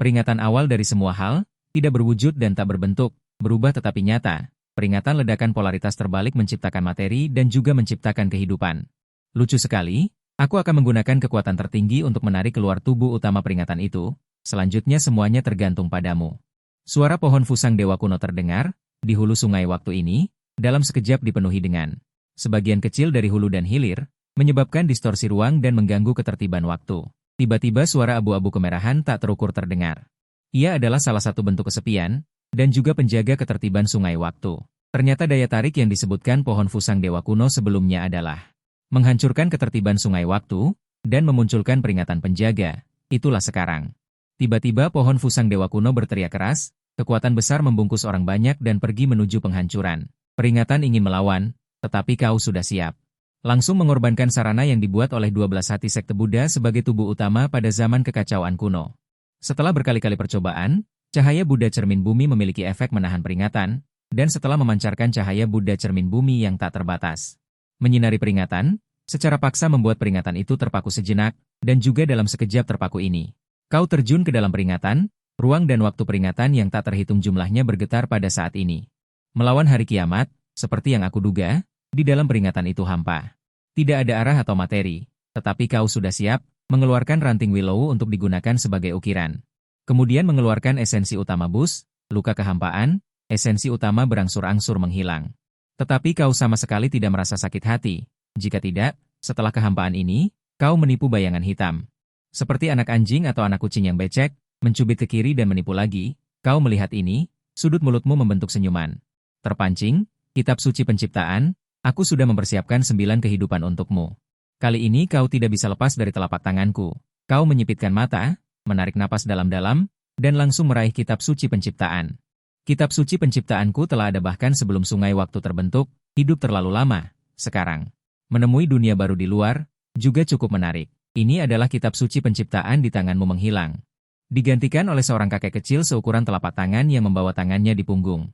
Peringatan awal dari semua hal, tidak berwujud dan tak berbentuk, berubah tetapi nyata. Peringatan ledakan polaritas terbalik menciptakan materi dan juga menciptakan kehidupan. Lucu sekali, aku akan menggunakan kekuatan tertinggi untuk menarik keluar tubuh utama peringatan itu. Selanjutnya semuanya tergantung padamu. Suara pohon fusang dewa kuno terdengar, di hulu sungai waktu ini, dalam sekejap dipenuhi dengan sebagian kecil dari hulu dan hilir, menyebabkan distorsi ruang dan mengganggu ketertiban waktu. Tiba-tiba suara abu-abu kemerahan tak terukur terdengar. Ia adalah salah satu bentuk kesepian, dan juga penjaga ketertiban sungai waktu. Ternyata daya tarik yang disebutkan pohon fusang dewa kuno sebelumnya adalah menghancurkan ketertiban sungai waktu, dan memunculkan peringatan penjaga. Itulah sekarang. Tiba-tiba pohon fusang dewa kuno berteriak keras, kekuatan besar membungkus orang banyak dan pergi menuju penghancuran. Peringatan ingin melawan, tetapi kau sudah siap. Langsung mengorbankan sarana yang dibuat oleh 12 hati sekte Buddha sebagai tubuh utama pada zaman kekacauan kuno. Setelah berkali-kali percobaan, cahaya Buddha cermin bumi memiliki efek menahan peringatan, dan setelah memancarkan cahaya Buddha cermin bumi yang tak terbatas. Menyinari peringatan, secara paksa membuat peringatan itu terpaku sejenak, dan juga dalam sekejap terpaku ini. Kau terjun ke dalam peringatan, ruang dan waktu peringatan yang tak terhitung jumlahnya bergetar pada saat ini. Melawan hari kiamat, seperti yang aku duga, di dalam peringatan itu hampa. Tidak ada arah atau materi, tetapi kau sudah siap, mengeluarkan ranting willow untuk digunakan sebagai ukiran. Kemudian mengeluarkan esensi utama bus, luka kehampaan, esensi utama berangsur-angsur menghilang. Tetapi kau sama sekali tidak merasa sakit hati. Jika tidak, setelah kehampaan ini, kau menipu bayangan hitam. Seperti anak anjing atau anak kucing yang becek, mencubit ke kiri dan menipu lagi, kau melihat ini, sudut mulutmu membentuk senyuman. Terpancing, kitab suci penciptaan, aku sudah mempersiapkan 9 kehidupan untukmu. Kali ini kau tidak bisa lepas dari telapak tanganku. Kau menyipitkan mata, menarik napas dalam-dalam, dan langsung meraih kitab suci penciptaan. Kitab suci penciptaanku telah ada bahkan sebelum sungai waktu terbentuk, hidup terlalu lama, sekarang. Menemui dunia baru di luar, juga cukup menarik. Ini adalah kitab suci penciptaan di tanganmu menghilang. Digantikan oleh seorang kakek kecil seukuran telapak tangan yang membawa tangannya di punggung.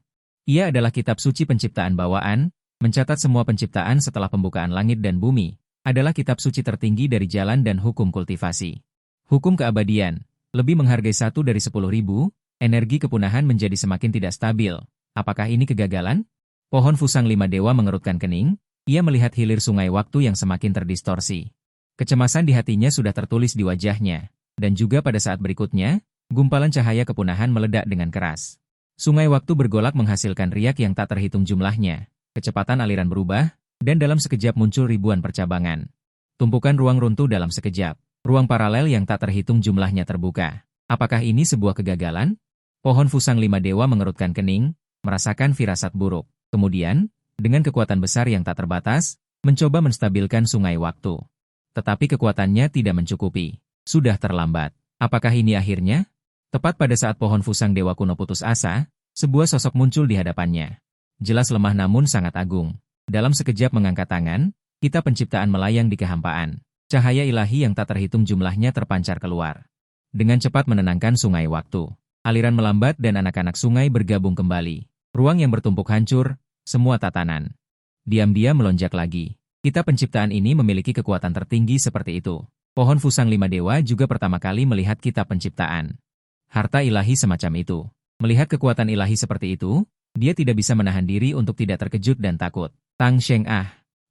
Ia adalah kitab suci penciptaan bawaan, mencatat semua penciptaan setelah pembukaan langit dan bumi, adalah kitab suci tertinggi dari jalan dan hukum kultivasi. Hukum keabadian, lebih menghargai 1 dari 10.000, energi kepunahan menjadi semakin tidak stabil. Apakah ini kegagalan? Pohon fusang 5 dewa mengerutkan kening, ia melihat hilir sungai waktu yang semakin terdistorsi. Kecemasan di hatinya sudah tertulis di wajahnya, dan juga pada saat berikutnya, gumpalan cahaya kepunahan meledak dengan keras. Sungai waktu bergolak menghasilkan riak yang tak terhitung jumlahnya. Kecepatan aliran berubah, dan dalam sekejap muncul ribuan percabangan. Tumpukan ruang runtuh dalam sekejap. Ruang paralel yang tak terhitung jumlahnya terbuka. Apakah ini sebuah kegagalan? Pohon fusang 5 dewa mengerutkan kening, merasakan firasat buruk. Kemudian, dengan kekuatan besar yang tak terbatas, mencoba menstabilkan sungai waktu. Tetapi kekuatannya tidak mencukupi. Sudah terlambat. Apakah ini akhirnya? Tepat pada saat pohon fusang dewa kuno putus asa, sebuah sosok muncul di hadapannya. Jelas lemah namun sangat agung. Dalam sekejap mengangkat tangan, kitab penciptaan melayang di kehampaan. Cahaya ilahi yang tak terhitung jumlahnya terpancar keluar. Dengan cepat menenangkan sungai waktu. Aliran melambat dan anak-anak sungai bergabung kembali. Ruang yang bertumpuk hancur, semua tatanan. Diam-diam melonjak lagi. Kitab penciptaan ini memiliki kekuatan tertinggi seperti itu. Pohon Fusang Lima Dewa juga pertama kali melihat kitab penciptaan. Harta ilahi semacam itu. Melihat kekuatan ilahi seperti itu, dia tidak bisa menahan diri untuk tidak terkejut dan takut. Tang Sheng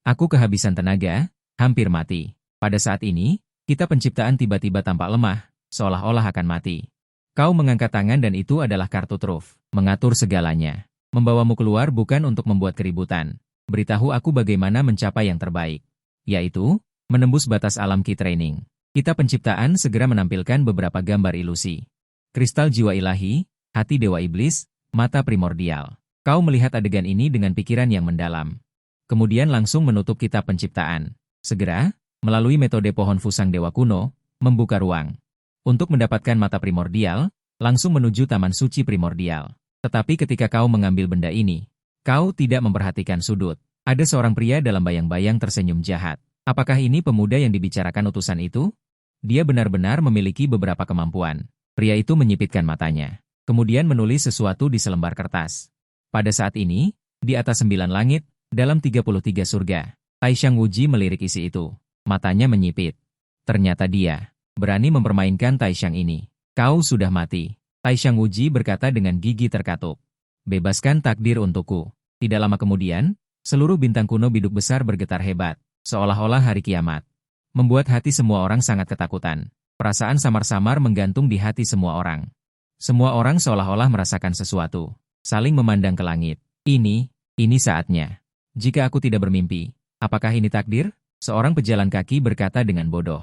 aku kehabisan tenaga, hampir mati. Pada saat ini, kitab penciptaan tiba-tiba tampak lemah, seolah-olah akan mati. Kau mengangkat tangan dan itu adalah kartu truf, mengatur segalanya. Membawamu keluar bukan untuk membuat keributan. Beritahu aku bagaimana mencapai yang terbaik. Yaitu, menembus batas alam Ki Training. Kitab penciptaan segera menampilkan beberapa gambar ilusi. Kristal jiwa ilahi, hati dewa iblis, mata primordial. Kau melihat adegan ini dengan pikiran yang mendalam. Kemudian langsung menutup kitab penciptaan. Segera, melalui metode pohon Fusang Dewa Kuno, membuka ruang. Untuk mendapatkan mata primordial, langsung menuju taman suci primordial. Tetapi ketika kau mengambil benda ini, kau tidak memperhatikan sudut. Ada seorang pria dalam bayang-bayang tersenyum jahat. Apakah ini pemuda yang dibicarakan utusan itu? Dia benar-benar memiliki beberapa kemampuan. Pria itu menyipitkan matanya. Kemudian menulis sesuatu di selembar kertas. Pada saat ini, di atas 9 langit, dalam 33 surga, Taishang Wuji melirik isi itu. Matanya menyipit. Ternyata dia berani mempermainkan Taishang ini. Kau sudah mati. Taishang Wuji berkata dengan gigi terkatup. Bebaskan takdir untukku. Tidak lama kemudian, seluruh bintang kuno biduk besar bergetar hebat. Seolah-olah hari kiamat. Membuat hati semua orang sangat ketakutan. Perasaan samar-samar menggantung di hati semua orang. Semua orang seolah-olah merasakan sesuatu. Saling memandang ke langit. Ini saatnya. Jika aku tidak bermimpi, apakah ini takdir? Seorang pejalan kaki berkata dengan bodoh.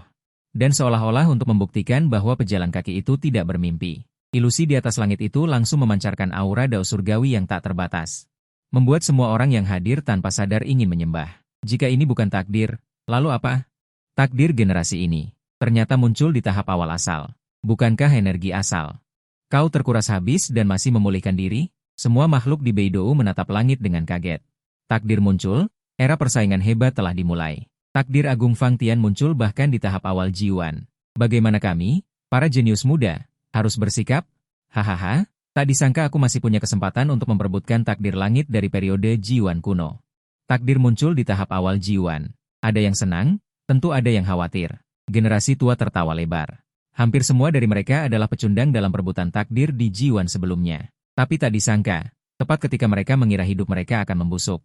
Dan seolah-olah untuk membuktikan bahwa pejalan kaki itu tidak bermimpi. Ilusi di atas langit itu langsung memancarkan aura dao surgawi yang tak terbatas. Membuat semua orang yang hadir tanpa sadar ingin menyembah. Jika ini bukan takdir, lalu apa? Takdir generasi ini ternyata muncul di tahap awal asal. Bukankah energi asal? Kau terkuras habis dan masih memulihkan diri? Semua makhluk di Beidou menatap langit dengan kaget. Takdir muncul, era persaingan hebat telah dimulai. Takdir Agung Fang Tian muncul bahkan di tahap awal Jiuan. Bagaimana kami, para jenius muda, harus bersikap? Hahaha, tak disangka aku masih punya kesempatan untuk memperebutkan takdir langit dari periode Jiuan kuno. Takdir muncul di tahap awal Jiuan. Ada yang senang, tentu ada yang khawatir. Generasi tua tertawa lebar. Hampir semua dari mereka adalah pecundang dalam perebutan takdir di Jiuan sebelumnya. Tapi tak disangka, tepat ketika mereka mengira hidup mereka akan membusuk.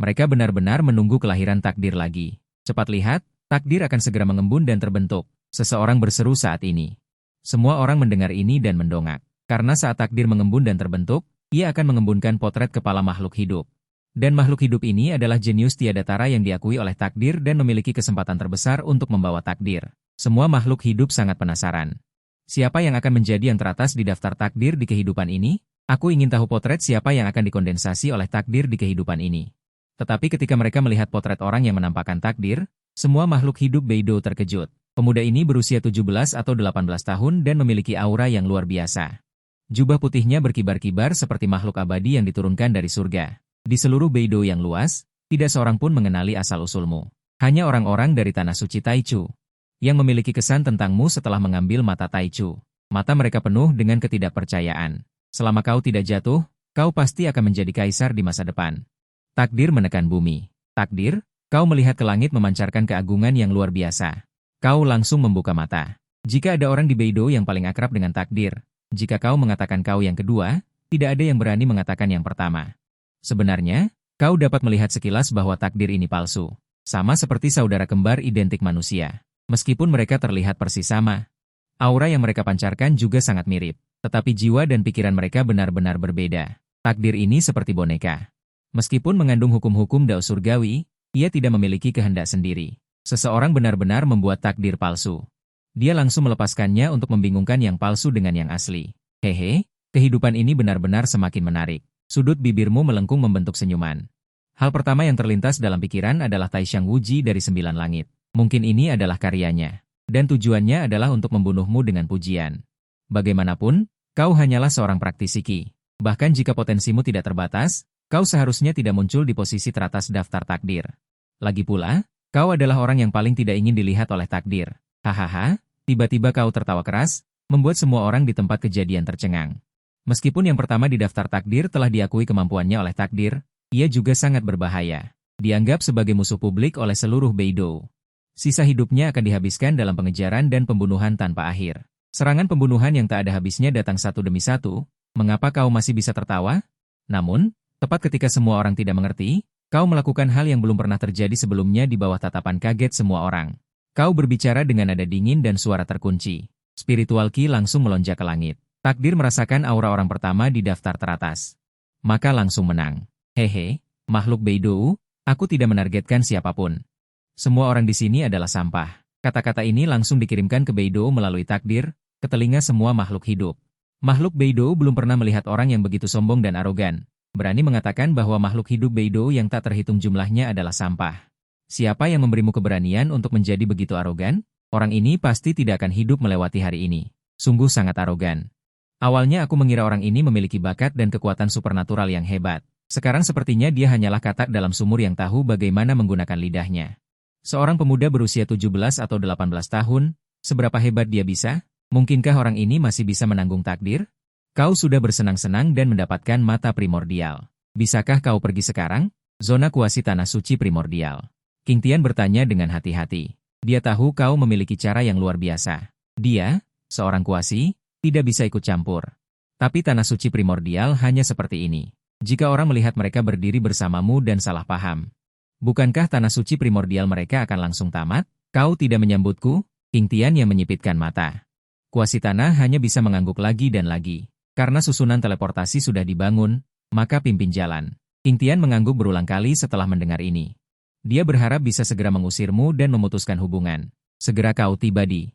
Mereka benar-benar menunggu kelahiran takdir lagi. Cepat lihat, takdir akan segera mengembun dan terbentuk. Seseorang berseru saat ini. Semua orang mendengar ini dan mendongak. Karena saat takdir mengembun dan terbentuk, ia akan mengembunkan potret kepala makhluk hidup. Dan makhluk hidup ini adalah jenius tiada tara yang diakui oleh takdir dan memiliki kesempatan terbesar untuk membawa takdir. Semua makhluk hidup sangat penasaran. Siapa yang akan menjadi yang teratas di daftar takdir di kehidupan ini? Aku ingin tahu potret siapa yang akan dikondensasi oleh takdir di kehidupan ini. Tetapi ketika mereka melihat potret orang yang menampakkan takdir, semua makhluk hidup Beidou terkejut. Pemuda ini berusia 17 atau 18 tahun dan memiliki aura yang luar biasa. Jubah putihnya berkibar-kibar seperti makhluk abadi yang diturunkan dari surga. Di seluruh Beidou yang luas, tidak seorang pun mengenali asal-usulmu. Hanya orang-orang dari Tanah Suci Taichu yang memiliki kesan tentangmu setelah mengambil mata Taichu. Mata mereka penuh dengan ketidakpercayaan. Selama kau tidak jatuh, kau pasti akan menjadi kaisar di masa depan. Takdir menekan bumi. Takdir, kau melihat ke langit memancarkan keagungan yang luar biasa. Kau langsung membuka mata. Jika ada orang di Beidou yang paling akrab dengan takdir, jika kau mengatakan kau yang kedua, tidak ada yang berani mengatakan yang pertama. Sebenarnya, kau dapat melihat sekilas bahwa takdir ini palsu. Sama seperti saudara kembar identik manusia. Meskipun mereka terlihat persis sama, aura yang mereka pancarkan juga sangat mirip. Tetapi jiwa dan pikiran mereka benar-benar berbeda. Takdir ini seperti boneka. Meskipun mengandung hukum-hukum dao surgawi, ia tidak memiliki kehendak sendiri. Seseorang benar-benar membuat takdir palsu. Dia langsung melepaskannya untuk membingungkan yang palsu dengan yang asli. Hehe, kehidupan ini benar-benar semakin menarik. Sudut bibirmu melengkung membentuk senyuman. Hal pertama yang terlintas dalam pikiran adalah Taishang Wuji dari 9 langit. Mungkin ini adalah karyanya. Dan tujuannya adalah untuk membunuhmu dengan pujian. Bagaimanapun, kau hanyalah seorang praktisi Qi. Bahkan jika potensimu tidak terbatas, kau seharusnya tidak muncul di posisi teratas daftar takdir. Lagi pula, kau adalah orang yang paling tidak ingin dilihat oleh takdir. Hahaha, tiba-tiba kau tertawa keras, membuat semua orang di tempat kejadian tercengang. Meskipun yang pertama di daftar takdir telah diakui kemampuannya oleh takdir, ia juga sangat berbahaya. Dianggap sebagai musuh publik oleh seluruh Beidou. Sisa hidupnya akan dihabiskan dalam pengejaran dan pembunuhan tanpa akhir. Serangan pembunuhan yang tak ada habisnya datang satu demi satu. Mengapa kau masih bisa tertawa? Namun, tepat ketika semua orang tidak mengerti, kau melakukan hal yang belum pernah terjadi sebelumnya di bawah tatapan kaget semua orang. Kau berbicara dengan nada dingin dan suara terkunci. Spiritual Ki langsung melonjak ke langit. Takdir merasakan aura orang pertama di daftar teratas. Maka langsung menang. Hehe, makhluk Beidou, aku tidak menargetkan siapapun. Semua orang di sini adalah sampah. Kata-kata ini langsung dikirimkan ke Beidou melalui takdir, ke telinga semua makhluk hidup. Makhluk Beidou belum pernah melihat orang yang begitu sombong dan arogan. Berani mengatakan bahwa makhluk hidup Beidou yang tak terhitung jumlahnya adalah sampah. Siapa yang memberimu keberanian untuk menjadi begitu arogan? Orang ini pasti tidak akan hidup melewati hari ini. Sungguh sangat arogan. Awalnya aku mengira orang ini memiliki bakat dan kekuatan supernatural yang hebat. Sekarang sepertinya dia hanyalah katak dalam sumur yang tahu bagaimana menggunakan lidahnya. Seorang pemuda berusia 17 atau 18 tahun, seberapa hebat dia bisa? Mungkinkah orang ini masih bisa menanggung takdir? Kau sudah bersenang-senang dan mendapatkan mata primordial. Bisakah kau pergi sekarang? Zona kuasi tanah suci primordial. King Tian bertanya dengan hati-hati. Dia tahu kau memiliki cara yang luar biasa. Dia, seorang kuasi, tidak bisa ikut campur. Tapi tanah suci primordial hanya seperti ini. Jika orang melihat mereka berdiri bersamamu dan salah paham. Bukankah tanah suci primordial mereka akan langsung tamat? Kau tidak menyambutku? King Tian yang menyipitkan mata. Kuasi tanah hanya bisa mengangguk lagi dan lagi. Karena susunan teleportasi sudah dibangun, maka pimpin jalan. King Tian mengangguk berulang kali setelah mendengar ini. Dia berharap bisa segera mengusirmu dan memutuskan hubungan. Segera kau tiba di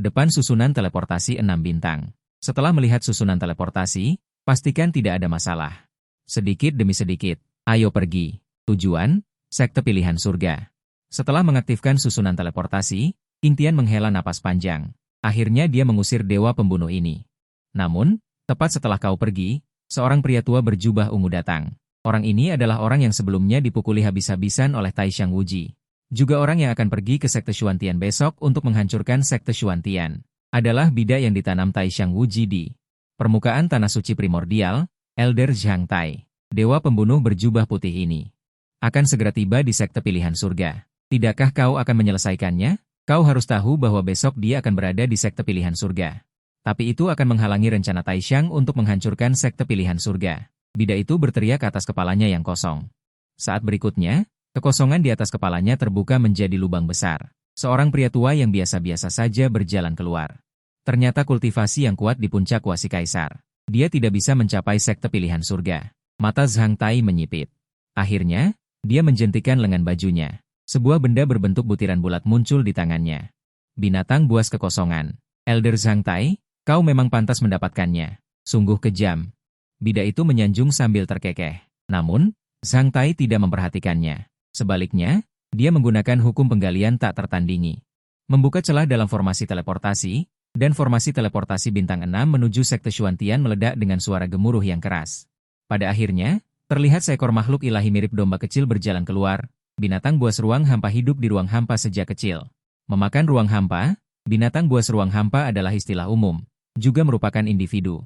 depan susunan teleportasi 6 bintang. Setelah melihat susunan teleportasi, pastikan tidak ada masalah. Sedikit demi sedikit, ayo pergi. Tujuan, sekte pilihan surga. Setelah mengaktifkan susunan teleportasi, King Tian menghela napas panjang. Akhirnya dia mengusir dewa pembunuh ini. Namun, tepat setelah kau pergi, seorang pria tua berjubah ungu datang. Orang ini adalah orang yang sebelumnya dipukuli habis-habisan oleh Taishan Wuji. Juga orang yang akan pergi ke sekte Xuantian besok untuk menghancurkan sekte Xuantian. Adalah bidak yang ditanam Taishan Wuji di permukaan tanah suci primordial, Elder Zhang Tai. Dewa pembunuh berjubah putih ini akan segera tiba di sekte pilihan surga. Tidakkah kau akan menyelesaikannya? Kau harus tahu bahwa besok dia akan berada di sekte pilihan surga. Tapi itu akan menghalangi rencana Taishan untuk menghancurkan sekte pilihan surga. Bidak itu berteriak atas kepalanya yang kosong. Saat berikutnya, kekosongan di atas kepalanya terbuka menjadi lubang besar. Seorang pria tua yang biasa-biasa saja berjalan keluar. Ternyata kultivasi yang kuat di puncak kuasi kaisar. Dia tidak bisa mencapai sekte pilihan surga. Mata Zhang Tai menyipit. Akhirnya, dia menjentikan lengan bajunya. Sebuah benda berbentuk butiran bulat muncul di tangannya. Binatang buas kekosongan. Elder Zhang Tai, kau memang pantas mendapatkannya. Sungguh kejam. Bidak itu menyanjung sambil terkekeh. Namun, Zhang Tai tidak memperhatikannya. Sebaliknya, dia menggunakan hukum penggalian tak tertandingi. Membuka celah dalam formasi teleportasi, dan formasi teleportasi bintang 6 menuju sekte Xuantian meledak dengan suara gemuruh yang keras. Pada akhirnya, terlihat seekor makhluk ilahi mirip domba kecil berjalan keluar. Binatang buas ruang hampa hidup di ruang hampa sejak kecil. Memakan ruang hampa, binatang buas ruang hampa adalah istilah umum, juga merupakan individu.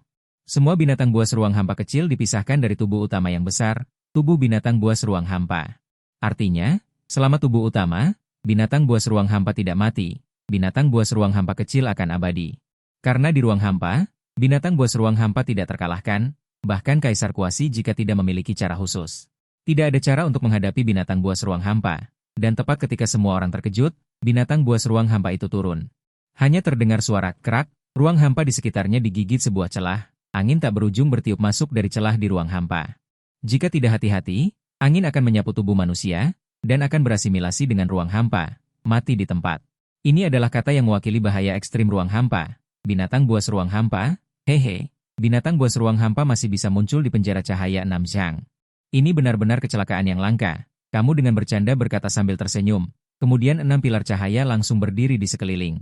Semua binatang buas ruang hampa kecil dipisahkan dari tubuh utama yang besar, tubuh binatang buas ruang hampa. Artinya, selama tubuh utama, binatang buas ruang hampa tidak mati, binatang buas ruang hampa kecil akan abadi. Karena di ruang hampa, binatang buas ruang hampa tidak terkalahkan, bahkan kaisar kuasi jika tidak memiliki cara khusus. Tidak ada cara untuk menghadapi binatang buas ruang hampa, dan tepat ketika semua orang terkejut, binatang buas ruang hampa itu turun. Hanya terdengar suara kerak, ruang hampa di sekitarnya digigit sebuah celah, angin tak berujung bertiup masuk dari celah di ruang hampa. Jika tidak hati-hati, angin akan menyapu tubuh manusia, dan akan berasimilasi dengan ruang hampa, mati di tempat. Ini adalah kata yang mewakili bahaya ekstrim ruang hampa. Binatang buas ruang hampa, hehe, binatang buas ruang hampa masih bisa muncul di penjara cahaya 6 Zhang. Ini benar-benar kecelakaan yang langka. Kamu dengan bercanda berkata sambil tersenyum. Kemudian 6 pilar cahaya langsung berdiri di sekeliling.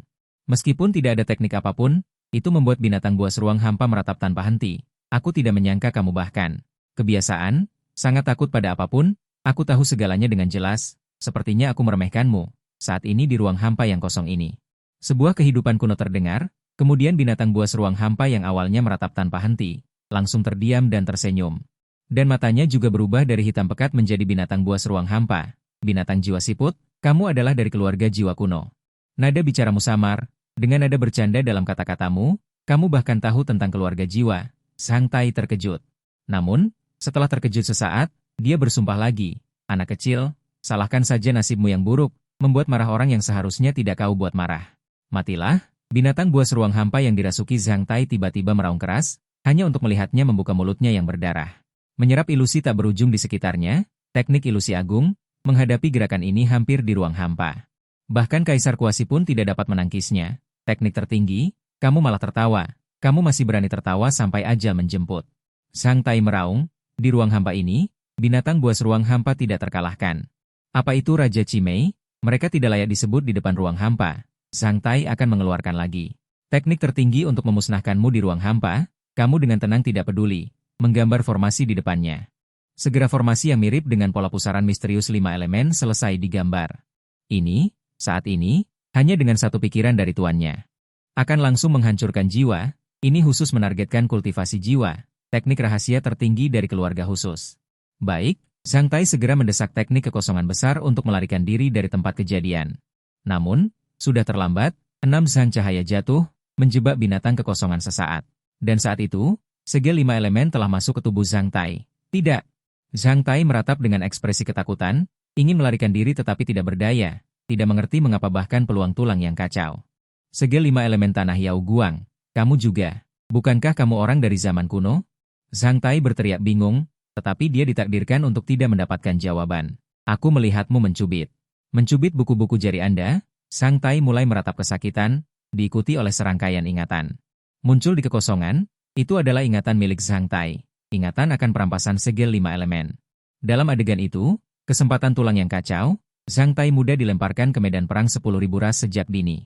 Meskipun tidak ada teknik apapun, itu membuat binatang buas ruang hampa meratap tanpa henti. Aku tidak menyangka kamu bahkan. Kebiasaan, sangat takut pada apapun, aku tahu segalanya dengan jelas, sepertinya aku meremehkanmu. Saat ini di ruang hampa yang kosong ini. Sebuah kehidupan kuno terdengar, kemudian binatang buas ruang hampa yang awalnya meratap tanpa henti, langsung terdiam dan tersenyum. Dan matanya juga berubah dari hitam pekat menjadi binatang buas ruang hampa. binatang jiwa siput, kamu adalah dari keluarga jiwa kuno. Nada bicaramu samar, dengan nada bercanda dalam kata-katamu, kamu bahkan tahu tentang keluarga jiwa. Sang Tai terkejut. Namun, setelah terkejut sesaat, dia bersumpah lagi, anak kecil, salahkan saja nasibmu yang buruk, membuat marah orang yang seharusnya tidak kau buat marah. Matilah, binatang buas ruang hampa yang dirasuki Sang Tai tiba-tiba meraung keras, hanya untuk melihatnya membuka mulutnya yang berdarah. Menyerap ilusi tak berujung di sekitarnya, teknik ilusi agung, menghadapi gerakan ini hampir di ruang hampa. Bahkan Kaisar Kuasi pun tidak dapat menangkisnya. Teknik tertinggi, kamu malah tertawa. Kamu masih berani tertawa sampai ajal menjemput. Sang Tai meraung, di ruang hampa ini, binatang buas ruang hampa tidak terkalahkan. Apa itu Raja Cimei? Mereka tidak layak disebut di depan ruang hampa. Sang Tai akan mengeluarkan lagi teknik tertinggi untuk memusnahkanmu di ruang hampa. Kamu dengan tenang tidak peduli, menggambar formasi di depannya. Segera formasi yang mirip dengan pola pusaran misterius 5 elemen selesai digambar. Ini, saat ini, hanya dengan satu pikiran dari tuannya. Akan langsung menghancurkan jiwa, ini khusus menargetkan kultivasi jiwa, teknik rahasia tertinggi dari keluarga khusus. Baik, Sang Tai segera mendesak teknik kekosongan besar untuk melarikan diri dari tempat kejadian. Namun, sudah terlambat, 6 sang cahaya jatuh, menjebak binatang kekosongan sesaat. Dan saat itu, segel 5 elemen telah masuk ke tubuh Sang Tai. Tidak. Sang Tai meratap dengan ekspresi ketakutan, ingin melarikan diri tetapi tidak berdaya, tidak mengerti mengapa bahkan peluang tulang yang kacau. Segel 5 elemen tanah Yao Guang, kamu juga. Bukankah kamu orang dari zaman kuno? Sang Tai berteriak bingung, tetapi dia ditakdirkan untuk tidak mendapatkan jawaban. Aku melihatmu mencubit. Mencubit buku-buku jari Anda, Sang Tai mulai meratap kesakitan, diikuti oleh serangkaian ingatan. Muncul di kekosongan, itu adalah ingatan milik Sang Tai. Ingatan akan perampasan segel 5 elemen. Dalam adegan itu, kesempatan tulang yang kacau, Sang Tai muda dilemparkan ke medan perang 10.000 ras sejak dini.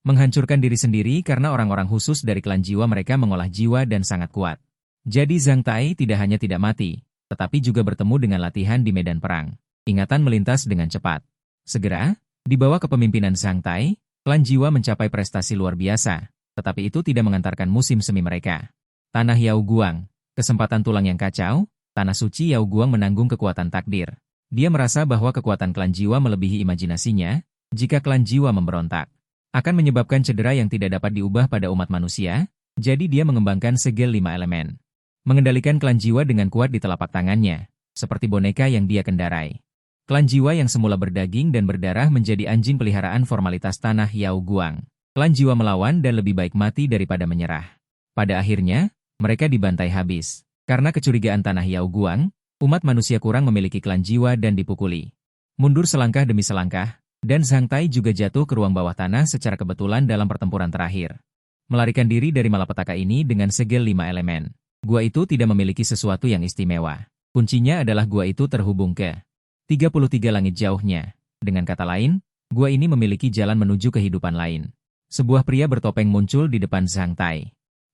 Menghancurkan diri sendiri karena orang-orang khusus dari klan jiwa mereka mengolah jiwa dan sangat kuat. Jadi Sang Tai tidak hanya tidak mati, tetapi juga bertemu dengan latihan di medan perang. Ingatan melintas dengan cepat. Segera, di bawah kepemimpinan Sang Tai, klan jiwa mencapai prestasi luar biasa. Tetapi itu tidak mengantarkan musim semi mereka. Tanah Yao Guang, kesempatan tulang yang kacau, tanah suci Yao Guang menanggung kekuatan takdir. Dia merasa bahwa kekuatan klan jiwa melebihi imajinasinya, jika klan jiwa memberontak. Akan menyebabkan cedera yang tidak dapat diubah pada umat manusia, jadi dia mengembangkan segel 5 elemen. Mengendalikan klan jiwa dengan kuat di telapak tangannya, seperti boneka yang dia kendarai. Klan jiwa yang semula berdaging dan berdarah menjadi anjing peliharaan formalitas tanah Yao Guang. Klan jiwa melawan dan lebih baik mati daripada menyerah. Pada akhirnya, mereka dibantai habis. Karena kecurigaan tanah Yao Guang, umat manusia kurang memiliki klan jiwa dan dipukuli. Mundur selangkah demi selangkah, dan Sang Tai juga jatuh ke ruang bawah tanah secara kebetulan dalam pertempuran terakhir. Melarikan diri dari malapetaka ini dengan segel 5 elemen. Gua itu tidak memiliki sesuatu yang istimewa. Kuncinya adalah gua itu terhubung ke 33 langit jauhnya. Dengan kata lain, gua ini memiliki jalan menuju kehidupan lain. Sebuah pria bertopeng muncul di depan Sang Tai.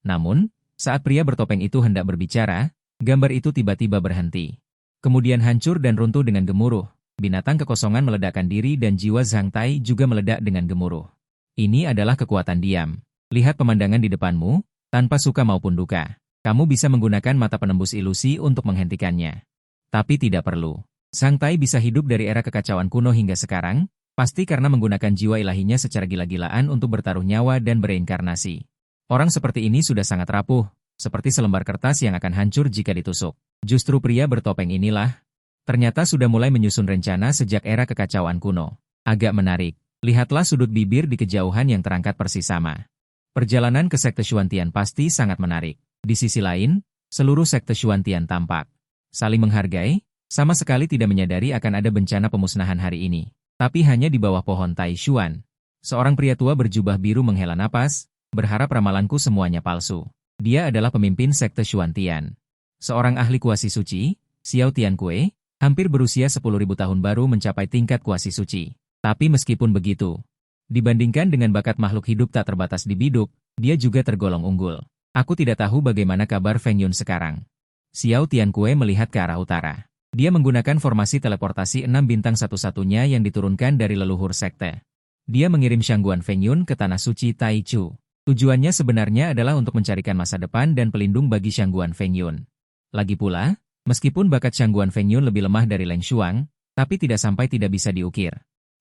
Namun, saat pria bertopeng itu hendak berbicara, gambar itu tiba-tiba berhenti. Kemudian hancur dan runtuh dengan gemuruh. Binatang kekosongan meledakkan diri dan jiwa Sang Tai juga meledak dengan gemuruh. Ini adalah kekuatan diam. Lihat pemandangan di depanmu, tanpa suka maupun duka. Kamu bisa menggunakan mata penembus ilusi untuk menghentikannya. Tapi tidak perlu. Sang Tai bisa hidup dari era kekacauan kuno hingga sekarang, pasti karena menggunakan jiwa ilahinya secara gila-gilaan untuk bertaruh nyawa dan bereinkarnasi. Orang seperti ini sudah sangat rapuh, seperti selembar kertas yang akan hancur jika ditusuk. Justru pria bertopeng inilah, ternyata sudah mulai menyusun rencana sejak era kekacauan kuno. Agak menarik, lihatlah sudut bibir di kejauhan yang terangkat persis sama. Perjalanan ke sekte Xuantian pasti sangat menarik. Di sisi lain, seluruh sekte Xuantian tampak saling menghargai, sama sekali tidak menyadari akan ada bencana pemusnahan hari ini. Tapi hanya di bawah pohon Tai Xuan. Seorang pria tua berjubah biru menghela napas, berharap ramalanku semuanya palsu. Dia adalah pemimpin sekte Xuantian. Seorang ahli kuasi suci, Xiao Tiankue, hampir berusia 10.000 tahun baru mencapai tingkat kuasi suci. Tapi meskipun begitu, dibandingkan dengan bakat makhluk hidup tak terbatas di biduk, dia juga tergolong unggul. Aku tidak tahu bagaimana kabar Feng Yun sekarang. Xiao Tiankue melihat ke arah utara. Dia menggunakan formasi teleportasi 6 bintang satu-satunya yang diturunkan dari leluhur sekte. Dia mengirim Shangguan Feng Yun ke tanah suci Taichu. Tujuannya sebenarnya adalah untuk mencarikan masa depan dan pelindung bagi Shangguan Feng Yun. Lagi pula, meskipun bakat Shangguan Feng Yun lebih lemah dari Leng Shuang, tapi tidak sampai tidak bisa diukir.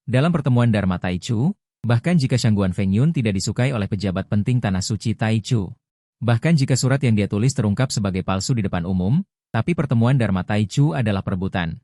Dalam pertemuan Dharma Taichu, bahkan jika Shangguan Fengyun tidak disukai oleh pejabat penting tanah suci Taichu, bahkan jika surat yang dia tulis terungkap sebagai palsu di depan umum, tapi pertemuan Dharma Taichu adalah perebutan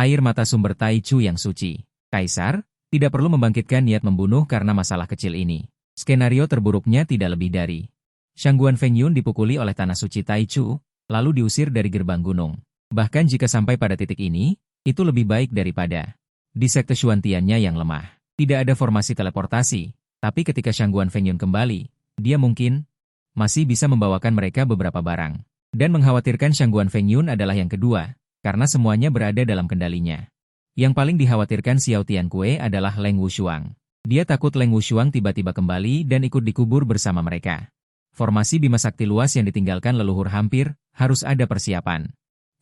air mata sumber Taichu yang suci. Kaisar tidak perlu membangkitkan niat membunuh karena masalah kecil ini. Skenario terburuknya tidak lebih dari Shangguan Fengyun dipukuli oleh tanah suci Taichu, lalu diusir dari gerbang gunung. Bahkan jika sampai pada titik ini, itu lebih baik daripada di sekte Xuantiannya yang lemah. Tidak ada formasi teleportasi, tapi ketika Shangguan Fengyun kembali, dia mungkin masih bisa membawakan mereka beberapa barang. Dan mengkhawatirkan Shangguan Fengyun adalah yang kedua, karena semuanya berada dalam kendalinya. Yang paling dikhawatirkan Xiao Tiankue adalah Leng Wushuang. Dia takut Leng Wushuang tiba-tiba kembali dan ikut dikubur bersama mereka. Formasi Bima Sakti luas yang ditinggalkan leluhur hampir, harus ada persiapan.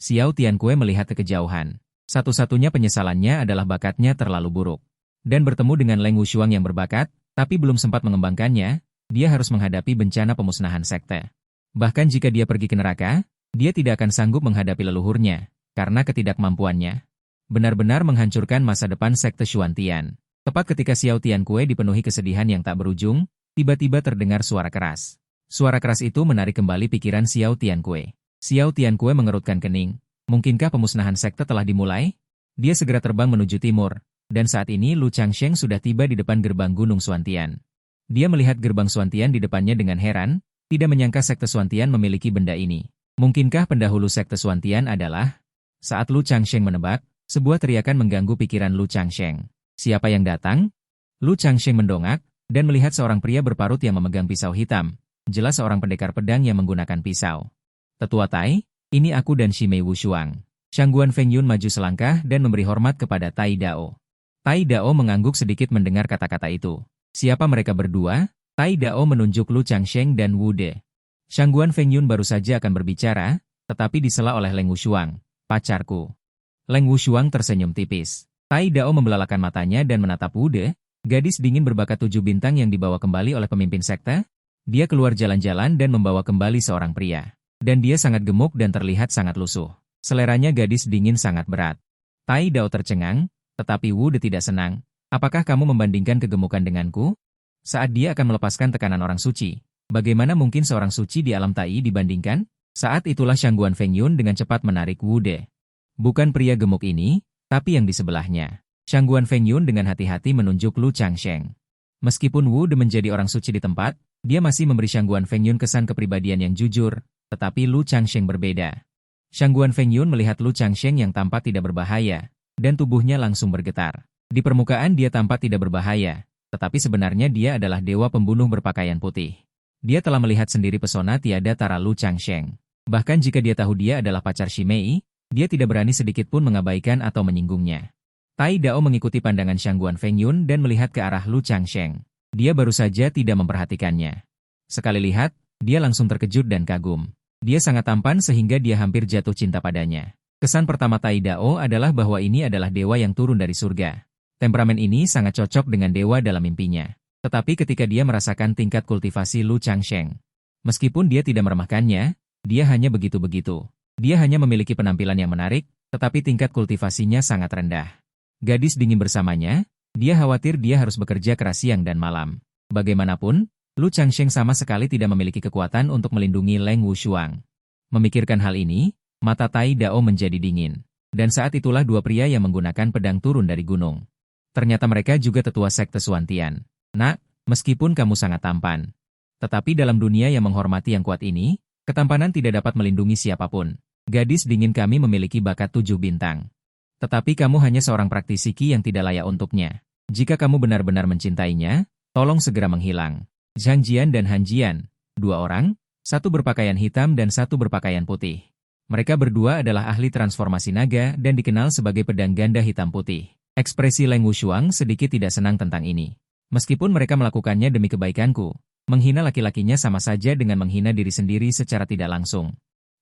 Xiao Tiankue melihat ke kejauhan. Satu-satunya penyesalannya adalah bakatnya terlalu buruk. Dan bertemu dengan Leng Wushuang yang berbakat, tapi belum sempat mengembangkannya, dia harus menghadapi bencana pemusnahan sekte. Bahkan jika dia pergi ke neraka, dia tidak akan sanggup menghadapi leluhurnya, karena ketidakmampuannya benar-benar menghancurkan masa depan sekte Xuantian. Tepat ketika Xiao Tiankue dipenuhi kesedihan yang tak berujung, tiba-tiba terdengar suara keras. Suara keras itu menarik kembali pikiran Xiao Tiankue. Xiao Tiankue mengerutkan kening. Mungkinkah pemusnahan sekte telah dimulai? Dia segera terbang menuju timur, dan saat ini Lu Changsheng sudah tiba di depan gerbang Gunung Xuantian. Dia melihat gerbang Xuantian di depannya dengan heran, tidak menyangka sekte Xuantian memiliki benda ini. Mungkinkah pendahulu sekte Xuantian adalah? Saat Lu Changsheng menebak, sebuah teriakan mengganggu pikiran Lu Changsheng. Siapa yang datang? Lu Changsheng mendongak, dan melihat seorang pria berparut yang memegang pisau hitam. Jelas seorang pendekar pedang yang menggunakan pisau. Tetua Tai, ini aku dan Shimei Wushuang. Shangguan Fengyun maju selangkah dan memberi hormat kepada Tai Dao. Tai Dao mengangguk sedikit mendengar kata-kata itu. Siapa mereka berdua? Tai Dao menunjuk Lu Changsheng dan Wu De. Shangguan Fengyun baru saja akan berbicara, tetapi disela oleh Leng Wushuang. Pacarku. Leng Wushuang tersenyum tipis. Tai Dao membelalakan matanya dan menatap Wu De, gadis dingin berbakat 7 bintang yang dibawa kembali oleh pemimpin sekte. Dia keluar jalan-jalan dan membawa kembali seorang pria. Dan dia sangat gemuk dan terlihat sangat lusuh. Seleranya gadis dingin sangat berat. Tai Dao tercengang, tetapi Wu De tidak senang. Apakah kamu membandingkan kegemukan denganku? Saat dia akan melepaskan tekanan orang suci, bagaimana mungkin seorang suci di alam Tai dibandingkan? Saat itulah Shangguan Fengyun dengan cepat menarik Wu De. Bukan pria gemuk ini, tapi yang di sebelahnya. Shangguan Fengyun dengan hati-hati menunjuk Lu Changsheng. Meskipun Wu De menjadi orang suci di tempat, dia masih memberi Shangguan Fengyun kesan kepribadian yang jujur, tetapi Lu Changsheng berbeda. Shangguan Fengyun melihat Lu Changsheng yang tampak tidak berbahaya, dan tubuhnya langsung bergetar. Di permukaan dia tampak tidak berbahaya, tetapi sebenarnya dia adalah dewa pembunuh berpakaian putih. Dia telah melihat sendiri pesona tiada tara Lu Changsheng. Bahkan jika dia tahu dia adalah pacar Shimei, dia tidak berani sedikit pun mengabaikan atau menyinggungnya. Tai Dao mengikuti pandangan Shangguan Fengyun dan melihat ke arah Lu Changsheng. Dia baru saja tidak memperhatikannya. Sekali lihat, dia langsung terkejut dan kagum. Dia sangat tampan sehingga dia hampir jatuh cinta padanya. Kesan pertama Tai Dao adalah bahwa ini adalah dewa yang turun dari surga. Temperamen ini sangat cocok dengan dewa dalam mimpinya. Tetapi ketika dia merasakan tingkat kultivasi Lu Changsheng, meskipun dia tidak meremehkannya, dia hanya begitu-begitu. Dia hanya memiliki penampilan yang menarik, tetapi tingkat kultivasinya sangat rendah. Gadis dingin bersamanya, dia khawatir dia harus bekerja keras siang dan malam. Bagaimanapun, Lu Changsheng sama sekali tidak memiliki kekuatan untuk melindungi Leng Wushuang. Memikirkan hal ini, mata Tai Dao menjadi dingin. Dan saat itulah dua pria yang menggunakan pedang turun dari gunung. Ternyata mereka juga tetua sekte Xuantian. Nak, meskipun kamu sangat tampan, tetapi dalam dunia yang menghormati yang kuat ini, ketampanan tidak dapat melindungi siapapun. Gadis dingin kami memiliki bakat 7 bintang. Tetapi kamu hanya seorang praktisi Qi yang tidak layak untuknya. Jika kamu benar-benar mencintainya, tolong segera menghilang. Zhang Jian dan Han Jian, 2 orang, satu berpakaian hitam dan satu berpakaian putih. Mereka berdua adalah ahli transformasi naga dan dikenal sebagai pedang ganda hitam putih. Ekspresi Leng Wushuang sedikit tidak senang tentang ini. Meskipun mereka melakukannya demi kebaikanku, menghina laki-lakinya sama saja dengan menghina diri sendiri secara tidak langsung.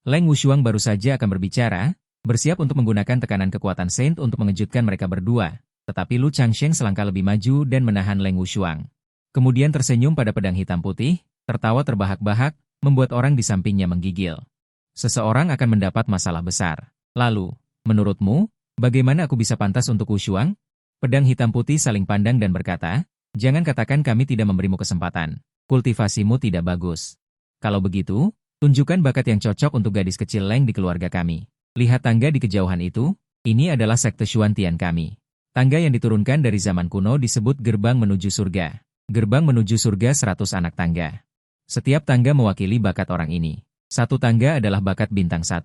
Leng Wushuang baru saja akan berbicara, bersiap untuk menggunakan tekanan kekuatan Saint untuk mengejutkan mereka berdua, tetapi Lu Changsheng selangkah lebih maju dan menahan Leng Wushuang. Kemudian tersenyum pada pedang hitam putih, tertawa terbahak-bahak, membuat orang di sampingnya menggigil. Seseorang akan mendapat masalah besar. Lalu, menurutmu, Bagaimana aku bisa pantas untuk Wushuang? Pedang hitam putih saling pandang dan berkata, jangan katakan kami tidak memberimu kesempatan. Kultivasimu tidak bagus. Kalau begitu, tunjukkan bakat yang cocok untuk gadis kecil Leng di keluarga kami. Lihat tangga di kejauhan itu, ini adalah sekte Xuantian kami. Tangga yang diturunkan dari zaman kuno disebut gerbang menuju surga. Gerbang menuju surga 100 anak tangga. Setiap tangga mewakili bakat orang ini. Satu tangga adalah bakat bintang 1.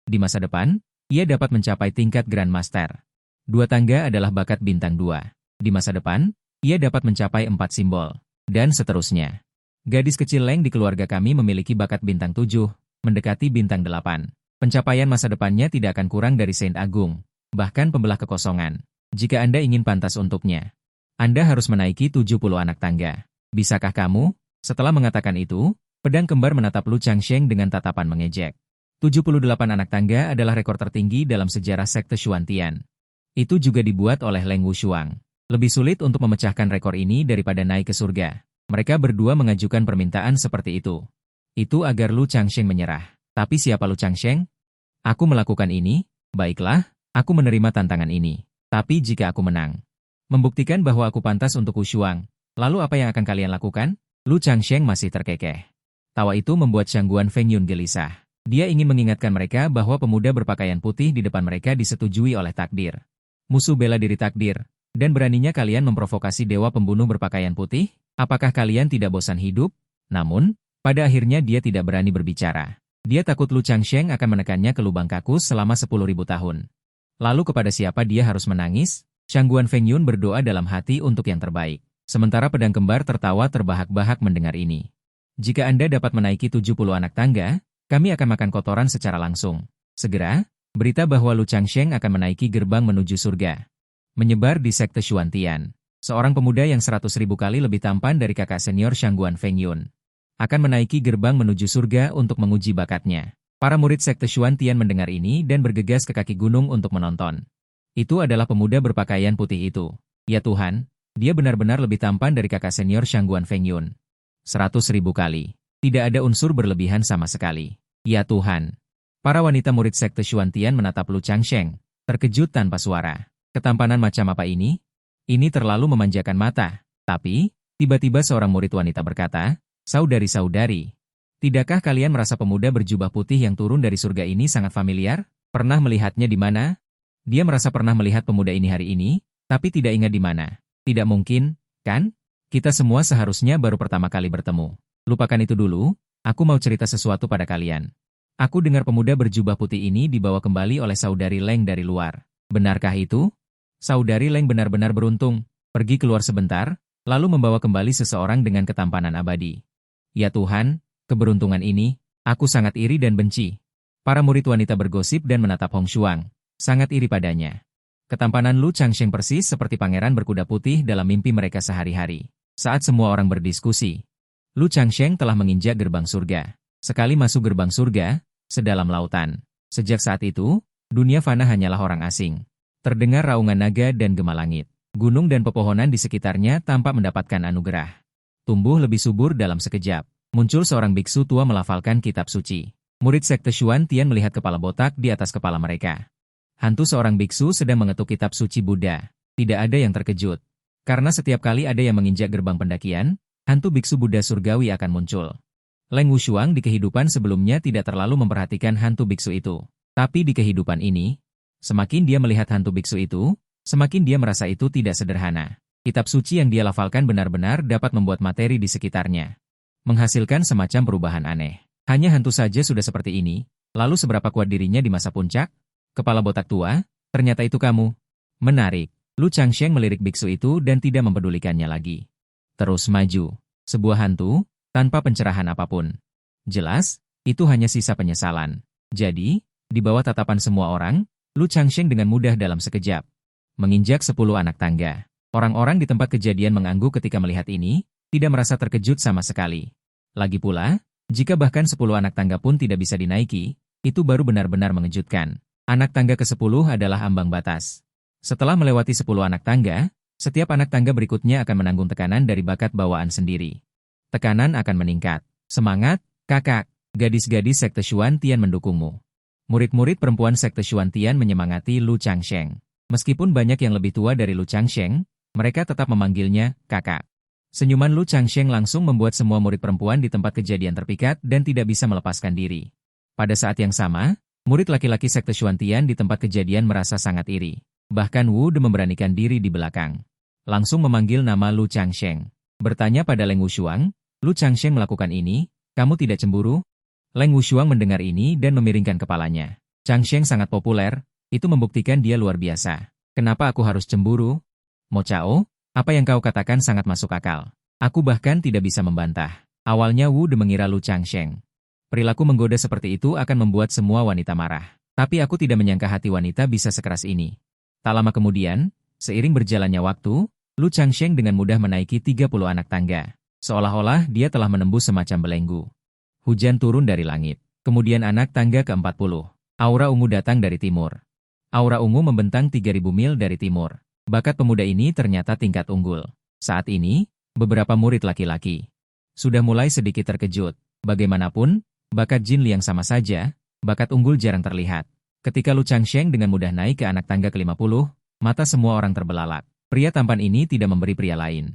Di masa depan, ia dapat mencapai tingkat Grandmaster. 2 tangga adalah bakat bintang 2. Di masa depan, ia dapat mencapai 4 simbol. Dan seterusnya. Gadis kecil Leng di keluarga kami memiliki bakat bintang 7, mendekati bintang 8. Pencapaian masa depannya tidak akan kurang dari Saint Agung, bahkan pembelah kekosongan. Jika Anda ingin pantas untuknya, Anda harus menaiki 70 anak tangga. Bisakah kamu? Setelah mengatakan itu, pedang kembar menatap Lu Changsheng dengan tatapan mengejek. 78 anak tangga adalah rekor tertinggi dalam sejarah sekte Xuantian. Itu juga dibuat oleh Leng Wushuang. Lebih sulit untuk memecahkan rekor ini daripada naik ke surga. Mereka berdua mengajukan permintaan seperti itu. Itu agar Lu Changsheng menyerah. Tapi siapa Lu Changsheng? Aku melakukan ini, baiklah, aku menerima tantangan ini. Tapi jika aku menang, membuktikan bahwa aku pantas untuk Wushuang, lalu apa yang akan kalian lakukan? Lu Changsheng masih terkekeh. Tawa itu membuat Shangguan Fengyun gelisah. Dia ingin mengingatkan mereka bahwa pemuda berpakaian putih di depan mereka disetujui oleh takdir. Musuh bela diri takdir, dan beraninya kalian memprovokasi dewa pembunuh berpakaian putih? Apakah kalian tidak bosan hidup? Namun, pada akhirnya dia tidak berani berbicara. Dia takut Lu Changsheng akan menekannya ke lubang kakus selama 10.000 tahun. Lalu kepada siapa dia harus menangis? Shangguan Fengyun berdoa dalam hati untuk yang terbaik. Sementara pedang kembar tertawa terbahak-bahak mendengar ini. Jika Anda dapat menaiki 70 anak tangga, kami akan makan kotoran secara langsung. Segera, berita bahwa Lu Changsheng akan menaiki gerbang menuju surga. Menyebar di sekte Xuantian. Seorang pemuda yang 100.000 kali lebih tampan dari kakak senior Shangguan Fengyun akan menaiki gerbang menuju surga untuk menguji bakatnya. Para murid sekte Xuantian mendengar ini dan bergegas ke kaki gunung untuk menonton. Itu adalah pemuda berpakaian putih itu. Ya Tuhan, dia benar-benar lebih tampan dari kakak senior Shangguan Fengyun. 100.000 kali. Tidak ada unsur berlebihan sama sekali. Ya Tuhan. Para wanita murid sekte Xuantian menatap Lu Changsheng, terkejut tanpa suara. Ketampanan macam apa ini? Ini terlalu memanjakan mata. Tapi, tiba-tiba seorang murid wanita berkata, saudari-saudari, tidakkah kalian merasa pemuda berjubah putih yang turun dari surga ini sangat familiar? Pernah melihatnya di mana? Dia merasa pernah melihat pemuda ini hari ini, tapi tidak ingat di mana. Tidak mungkin, kan? Kita semua seharusnya baru pertama kali bertemu. Lupakan itu dulu, aku mau cerita sesuatu pada kalian. Aku dengar pemuda berjubah putih ini dibawa kembali oleh saudari Leng dari luar. Benarkah itu? Saudari Leng benar-benar beruntung, pergi keluar sebentar, lalu membawa kembali seseorang dengan ketampanan abadi. Ya Tuhan, keberuntungan ini, aku sangat iri dan benci. Para murid wanita bergosip dan menatap Hong Xuang, sangat iri padanya. Ketampanan Lu Changsheng persis seperti pangeran berkuda putih dalam mimpi mereka sehari-hari. Saat semua orang berdiskusi, Lu Changsheng telah menginjak gerbang surga. Sekali masuk gerbang surga, sedalam lautan. Sejak saat itu, dunia fana hanyalah orang asing. Terdengar raungan naga dan gema langit. Gunung dan pepohonan di sekitarnya tampak mendapatkan anugerah. Tumbuh lebih subur dalam sekejap. Muncul seorang biksu tua melafalkan kitab suci. Murid sekte Xuantian melihat kepala botak di atas kepala mereka. Hantu seorang biksu sedang mengetuk kitab suci Buddha. Tidak ada yang terkejut. Karena setiap kali ada yang menginjak gerbang pendakian, hantu biksu Buddha surgawi akan muncul. Leng Wushuang di kehidupan sebelumnya tidak terlalu memperhatikan hantu biksu itu. Tapi di kehidupan ini, semakin dia melihat hantu biksu itu, semakin dia merasa itu tidak sederhana. Kitab suci yang dia lafalkan benar-benar dapat membuat materi di sekitarnya menghasilkan semacam perubahan aneh. Hanya hantu saja sudah seperti ini, lalu seberapa kuat dirinya di masa puncak? Kepala botak tua, ternyata itu kamu. Menarik. Lu Changsheng melirik biksu itu dan tidak mempedulikannya lagi. Terus maju. Sebuah hantu, tanpa pencerahan apapun. Jelas, itu hanya sisa penyesalan. Jadi, di bawah tatapan semua orang, Lu Changsheng dengan mudah dalam sekejap menginjak 10 anak tangga. Orang-orang di tempat kejadian mengangguk ketika melihat ini, tidak merasa terkejut sama sekali. Lagi pula, jika bahkan 10 anak tangga pun tidak bisa dinaiki, itu baru benar-benar mengejutkan. Anak tangga ke-10 adalah ambang batas. Setelah melewati 10 anak tangga, setiap anak tangga berikutnya akan menanggung tekanan dari bakat bawaan sendiri. Tekanan akan meningkat. Semangat, kakak, gadis-gadis sekte Xuantian mendukungmu. Murid-murid perempuan sekte Xuantian menyemangati Lu Changsheng. Meskipun banyak yang lebih tua dari Lu Changsheng, mereka tetap memanggilnya kakak. Senyuman Lu Changsheng langsung membuat semua murid perempuan di tempat kejadian terpikat dan tidak bisa melepaskan diri. Pada saat yang sama, murid laki-laki sekte Xuantian di tempat kejadian merasa sangat iri. Bahkan Wu De memberanikan diri di belakang. Langsung memanggil nama Lu Changsheng. Bertanya pada Leng Wushuang, Lu Changsheng melakukan ini, kamu tidak cemburu? Leng Wushuang mendengar ini dan memiringkan kepalanya. Changsheng sangat populer, itu membuktikan dia luar biasa. Kenapa aku harus cemburu? Mo Chao, apa yang kau katakan sangat masuk akal. Aku bahkan tidak bisa membantah. Awalnya Wu De mengira Lu Changsheng. Perilaku menggoda seperti itu akan membuat semua wanita marah. Tapi aku tidak menyangka hati wanita bisa sekeras ini. Tak lama kemudian, seiring berjalannya waktu, Lu Changsheng dengan mudah menaiki 30 anak tangga. Seolah-olah dia telah menembus semacam belenggu. Hujan turun dari langit. Kemudian anak tangga ke-40. Aura ungu datang dari timur. Aura ungu membentang 3.000 mil dari timur. Bakat pemuda ini ternyata tingkat unggul. Saat ini, beberapa murid laki-laki sudah mulai sedikit terkejut. Bagaimanapun, bakat Jin Liang sama saja, bakat unggul jarang terlihat. Ketika Lu Changsheng dengan mudah naik ke anak tangga ke-50, mata semua orang terbelalak. Pria tampan ini tidak memberi pria lain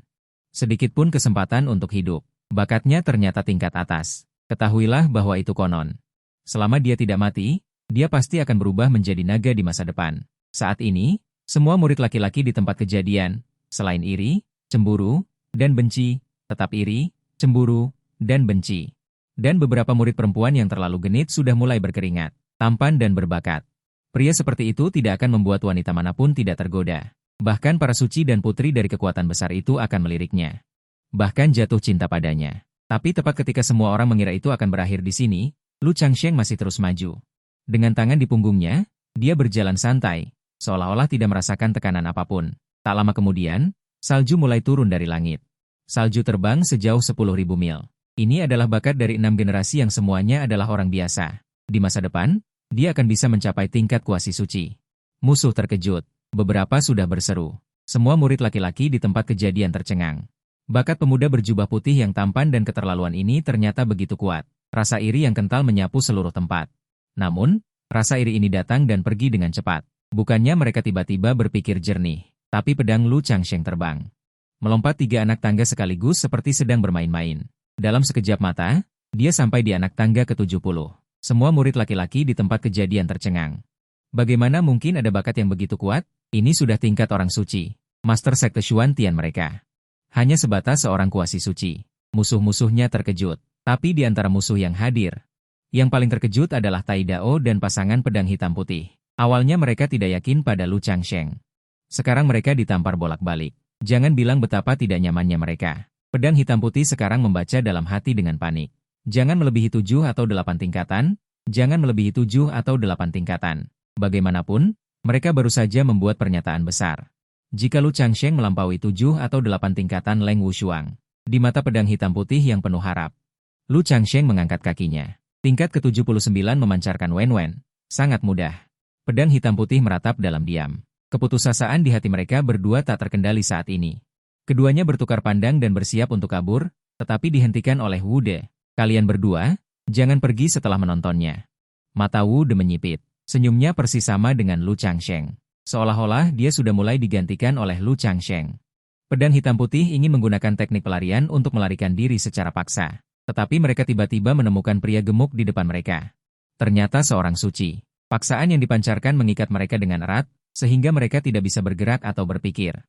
sedikit pun kesempatan untuk hidup. Bakatnya ternyata tingkat atas. Ketahuilah bahwa itu konon. Selama dia tidak mati, dia pasti akan berubah menjadi naga di masa depan. Saat ini, semua murid laki-laki di tempat kejadian, selain iri, cemburu, dan benci, tetap iri, cemburu, dan benci. Dan beberapa murid perempuan yang terlalu genit sudah mulai berkeringat, tampan dan berbakat. Pria seperti itu tidak akan membuat wanita manapun tidak tergoda. Bahkan para suci dan putri dari kekuatan besar itu akan meliriknya. Bahkan jatuh cinta padanya. Tapi tepat ketika semua orang mengira itu akan berakhir di sini, Lu Changsheng masih terus maju. Dengan tangan di punggungnya, dia berjalan santai, seolah-olah tidak merasakan tekanan apapun. Tak lama kemudian, salju mulai turun dari langit. Salju terbang sejauh 10.000 mil. Ini adalah bakat dari 6 generasi yang semuanya adalah orang biasa. Di masa depan, dia akan bisa mencapai tingkat kuasi suci. Musuh terkejut. Beberapa sudah berseru. Semua murid laki-laki di tempat kejadian tercengang. Bakat pemuda berjubah putih yang tampan dan keterlaluan ini ternyata begitu kuat. Rasa iri yang kental menyapu seluruh tempat. Namun, rasa iri ini datang dan pergi dengan cepat. Bukannya mereka tiba-tiba berpikir jernih, tapi pedang Lu Changsheng terbang. Melompat 3 anak tangga sekaligus seperti sedang bermain-main. Dalam sekejap mata, dia sampai di anak tangga ke-70. Semua murid laki-laki di tempat kejadian tercengang. Bagaimana mungkin ada bakat yang begitu kuat? Ini sudah tingkat orang suci. Master sekte Xuantian mereka. Hanya sebatas seorang kuasi suci. Musuh-musuhnya terkejut. Tapi di antara musuh yang hadir, yang paling terkejut adalah Tai Dao dan pasangan pedang hitam putih. Awalnya mereka tidak yakin pada Lu Changsheng. Sekarang mereka ditampar bolak-balik. Jangan bilang betapa tidak nyamannya mereka. Pedang hitam putih sekarang membaca dalam hati dengan panik. Jangan melebihi 7 atau 8 tingkatan. Jangan melebihi 7 atau 8 tingkatan. Bagaimanapun, mereka baru saja membuat pernyataan besar. Jika Lu Changsheng melampaui 7 atau 8 tingkatan Leng Wushuang, di mata pedang hitam putih yang penuh harap, Lu Changsheng mengangkat kakinya. Tingkat ke-79 memancarkan Wen-Wen. Sangat mudah. Pedang hitam putih meratap dalam diam. Keputusasaan di hati mereka berdua tak terkendali saat ini. Keduanya bertukar pandang dan bersiap untuk kabur, tetapi dihentikan oleh Wu De. Kalian berdua, jangan pergi setelah menontonnya. Mata Wu De menyipit. Senyumnya persis sama dengan Lu Changsheng. Seolah-olah dia sudah mulai digantikan oleh Lu Changsheng. Pedang hitam putih ingin menggunakan teknik pelarian untuk melarikan diri secara paksa. Tetapi mereka tiba-tiba menemukan pria gemuk di depan mereka. Ternyata seorang suci. Paksaan yang dipancarkan mengikat mereka dengan erat, sehingga mereka tidak bisa bergerak atau berpikir.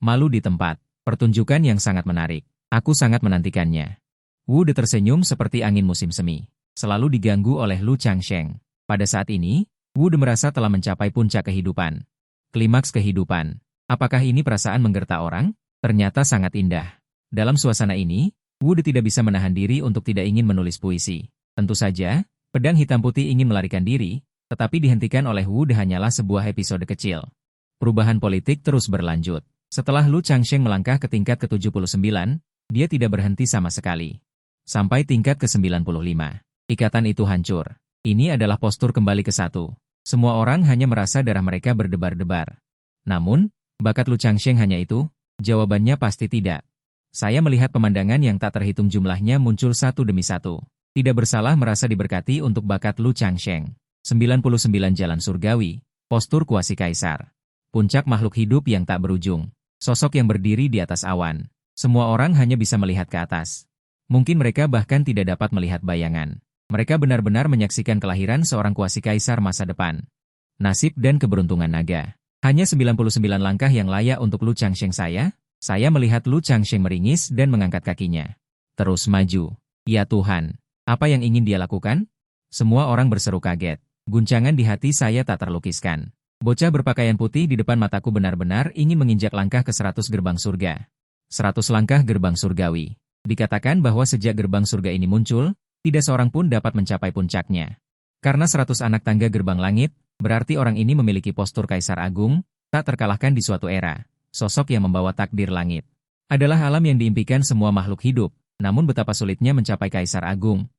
Malu di tempat. Pertunjukan yang sangat menarik. Aku sangat menantikannya. Wu De tersenyum seperti angin musim semi. Selalu diganggu oleh Lu Changsheng. Pada saat ini, Wu De merasa telah mencapai puncak kehidupan. Klimaks kehidupan. Apakah ini perasaan menggerta orang? Ternyata sangat indah. Dalam suasana ini, Wu De tidak bisa menahan diri untuk tidak ingin menulis puisi. Tentu saja, pedang hitam putih ingin melarikan diri, tetapi dihentikan oleh Wu De hanyalah sebuah episode kecil. Perubahan politik terus berlanjut. Setelah Lu Changsheng melangkah ke tingkat ke-79, dia tidak berhenti sama sekali. Sampai tingkat ke-95. Ikatan itu hancur. Ini adalah postur kembali ke 1. Semua orang hanya merasa darah mereka berdebar-debar. Namun, bakat Lu Changsheng hanya itu? Jawabannya pasti tidak. Saya melihat pemandangan yang tak terhitung jumlahnya muncul satu demi satu. Tidak bersalah merasa diberkati untuk bakat Lu Changsheng. 99 jalan surgawi, postur kuasi kaisar. Puncak makhluk hidup yang tak berujung. Sosok yang berdiri di atas awan. Semua orang hanya bisa melihat ke atas. Mungkin mereka bahkan tidak dapat melihat bayangan. Mereka benar-benar menyaksikan kelahiran seorang kuasi kaisar masa depan. Nasib dan keberuntungan naga. Hanya 99 langkah yang layak untuk Lu Changsheng saya melihat Lu Changsheng meringis dan mengangkat kakinya. Terus maju. Ya Tuhan, apa yang ingin dia lakukan? Semua orang berseru kaget. Guncangan di hati saya tak terlukiskan. Bocah berpakaian putih di depan mataku benar-benar ingin menginjak langkah ke 100 gerbang surga. 100 langkah gerbang surgawi. Dikatakan bahwa sejak gerbang surga ini muncul, tidak seorang pun dapat mencapai puncaknya. Karena 100 anak tangga gerbang langit, berarti orang ini memiliki postur kaisar agung, tak terkalahkan di suatu era. Sosok yang membawa takdir langit. Adalah alam yang diimpikan semua makhluk hidup, namun betapa sulitnya mencapai kaisar agung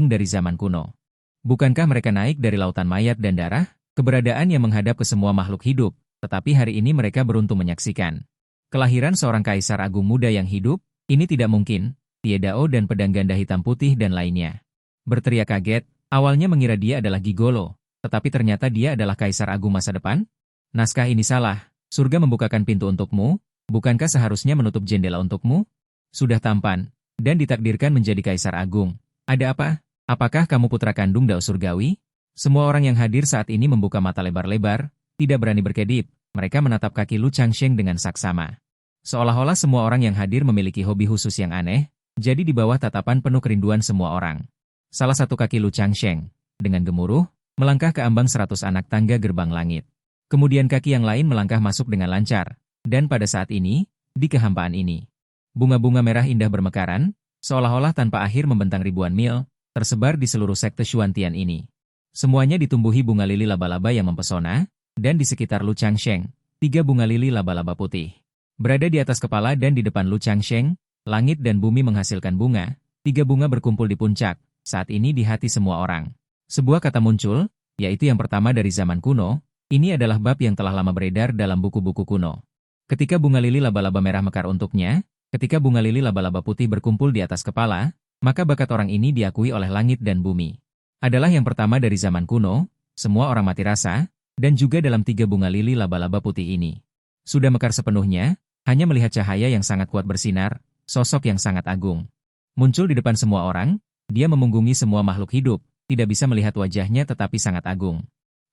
dari zaman kuno. Bukankah mereka naik dari lautan mayat dan darah? Keberadaan yang menghadap ke semua makhluk hidup, tetapi hari ini mereka beruntung menyaksikan kelahiran seorang kaisar agung muda yang hidup. Ini tidak mungkin. Tiedao dan pedang ganda hitam putih dan lainnya berteriak kaget, awalnya mengira dia adalah gigolo, tetapi ternyata dia adalah kaisar agung masa depan. Naskah ini salah, surga membukakan pintu untukmu, bukankah seharusnya menutup jendela untukmu? Sudah tampan, dan ditakdirkan menjadi kaisar agung. Ada apa? Apakah kamu putra kandung Dao Surgawi? Semua orang yang hadir saat ini membuka mata lebar-lebar, tidak berani berkedip, mereka menatap kaki Lu Changsheng dengan saksama. Seolah-olah semua orang yang hadir memiliki hobi khusus yang aneh, jadi di bawah tatapan penuh kerinduan semua orang. Salah satu kaki Lu Changsheng, dengan gemuruh, melangkah ke ambang 100 anak tangga gerbang langit. Kemudian kaki yang lain melangkah masuk dengan lancar, dan pada saat ini, di kehampaan ini, bunga-bunga merah indah bermekaran, seolah-olah tanpa akhir membentang ribuan mil, tersebar di seluruh sekte Xuantian ini. Semuanya ditumbuhi bunga lili laba-laba yang mempesona, dan di sekitar Lu Changsheng, 3 bunga lili laba-laba putih. Berada di atas kepala dan di depan Lu Changsheng, langit dan bumi menghasilkan bunga, 3 bunga berkumpul di puncak, saat ini di hati semua orang. Sebuah kata muncul, yaitu yang pertama dari zaman kuno, ini adalah bab yang telah lama beredar dalam buku-buku kuno. Ketika bunga lili laba-laba merah mekar untuknya, ketika bunga lili laba-laba putih berkumpul di atas kepala, maka bakat orang ini diakui oleh langit dan bumi. Adalah yang pertama dari zaman kuno, semua orang mati rasa, dan juga dalam 3 bunga lili laba-laba putih ini. Sudah mekar sepenuhnya, hanya melihat cahaya yang sangat kuat bersinar, sosok yang sangat agung. Muncul di depan semua orang, dia memunggungi semua makhluk hidup, tidak bisa melihat wajahnya tetapi sangat agung.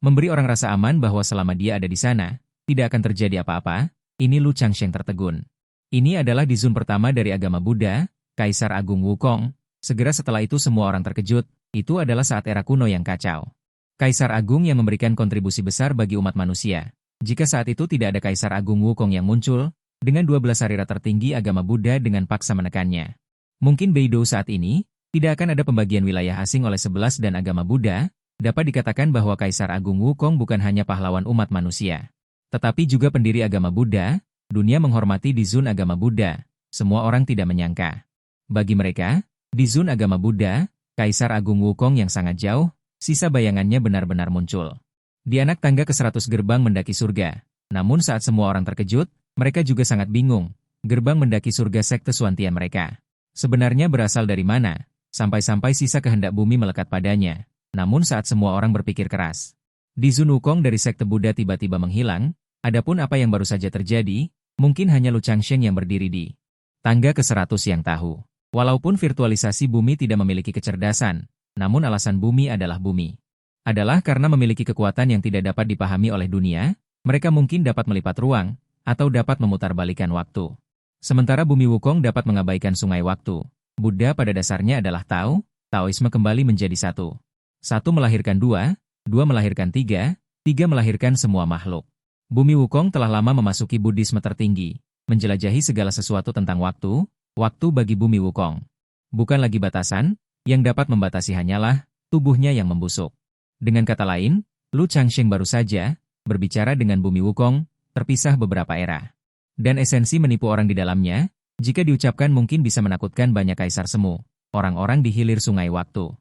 Memberi orang rasa aman bahwa selama dia ada di sana, tidak akan terjadi apa-apa. Ini Lu Changsheng tertegun. Ini adalah dizun pertama dari agama Buddha, Kaisar Agung Wukong. Segera setelah itu semua orang terkejut, itu adalah saat era kuno yang kacau. Kaisar Agung yang memberikan kontribusi besar bagi umat manusia. Jika saat itu tidak ada Kaisar Agung Wukong yang muncul, dengan 12 sarira tertinggi agama Buddha dengan paksa menekannya. Mungkin Beidou saat ini, tidak akan ada pembagian wilayah asing oleh 11 dan agama Buddha, dapat dikatakan bahwa Kaisar Agung Wukong bukan hanya pahlawan umat manusia, tetapi juga pendiri agama Buddha. Dunia menghormati Dizun agama Buddha, semua orang tidak menyangka. Bagi mereka, Dizun agama Buddha, Kaisar Agung Wukong yang sangat jauh, sisa bayangannya benar-benar muncul. Di anak tangga ke 100 gerbang mendaki surga, namun saat semua orang terkejut, mereka juga sangat bingung, gerbang mendaki surga sekte Xuantian mereka. Sebenarnya berasal dari mana, sampai-sampai sisa kehendak bumi melekat padanya. Namun saat semua orang berpikir keras, Dizun Wukong dari sekte Buddha tiba-tiba menghilang, adapun apa yang baru saja terjadi, mungkin hanya Lu Changsheng yang berdiri di tangga ke-100 yang tahu. Walaupun virtualisasi bumi tidak memiliki kecerdasan, namun alasan bumi adalah bumi. Adalah karena memiliki kekuatan yang tidak dapat dipahami oleh dunia, mereka mungkin dapat melipat ruang, atau dapat memutarbalikan waktu. Sementara bumi Wukong dapat mengabaikan sungai waktu. Buddha pada dasarnya adalah Tao, Taoisme kembali menjadi satu. 1 melahirkan 2, 2 melahirkan 3, 3 melahirkan semua makhluk. Bumi Wukong telah lama memasuki Buddhisme tertinggi, menjelajahi segala sesuatu tentang waktu, waktu bagi bumi Wukong. Bukan lagi batasan, yang dapat membatasi hanyalah tubuhnya yang membusuk. Dengan kata lain, Lu Changsheng baru saja berbicara dengan bumi Wukong, terpisah beberapa era. Dan esensi menipu orang di dalamnya, jika diucapkan mungkin bisa menakutkan banyak kaisar semu, orang-orang di hilir sungai waktu.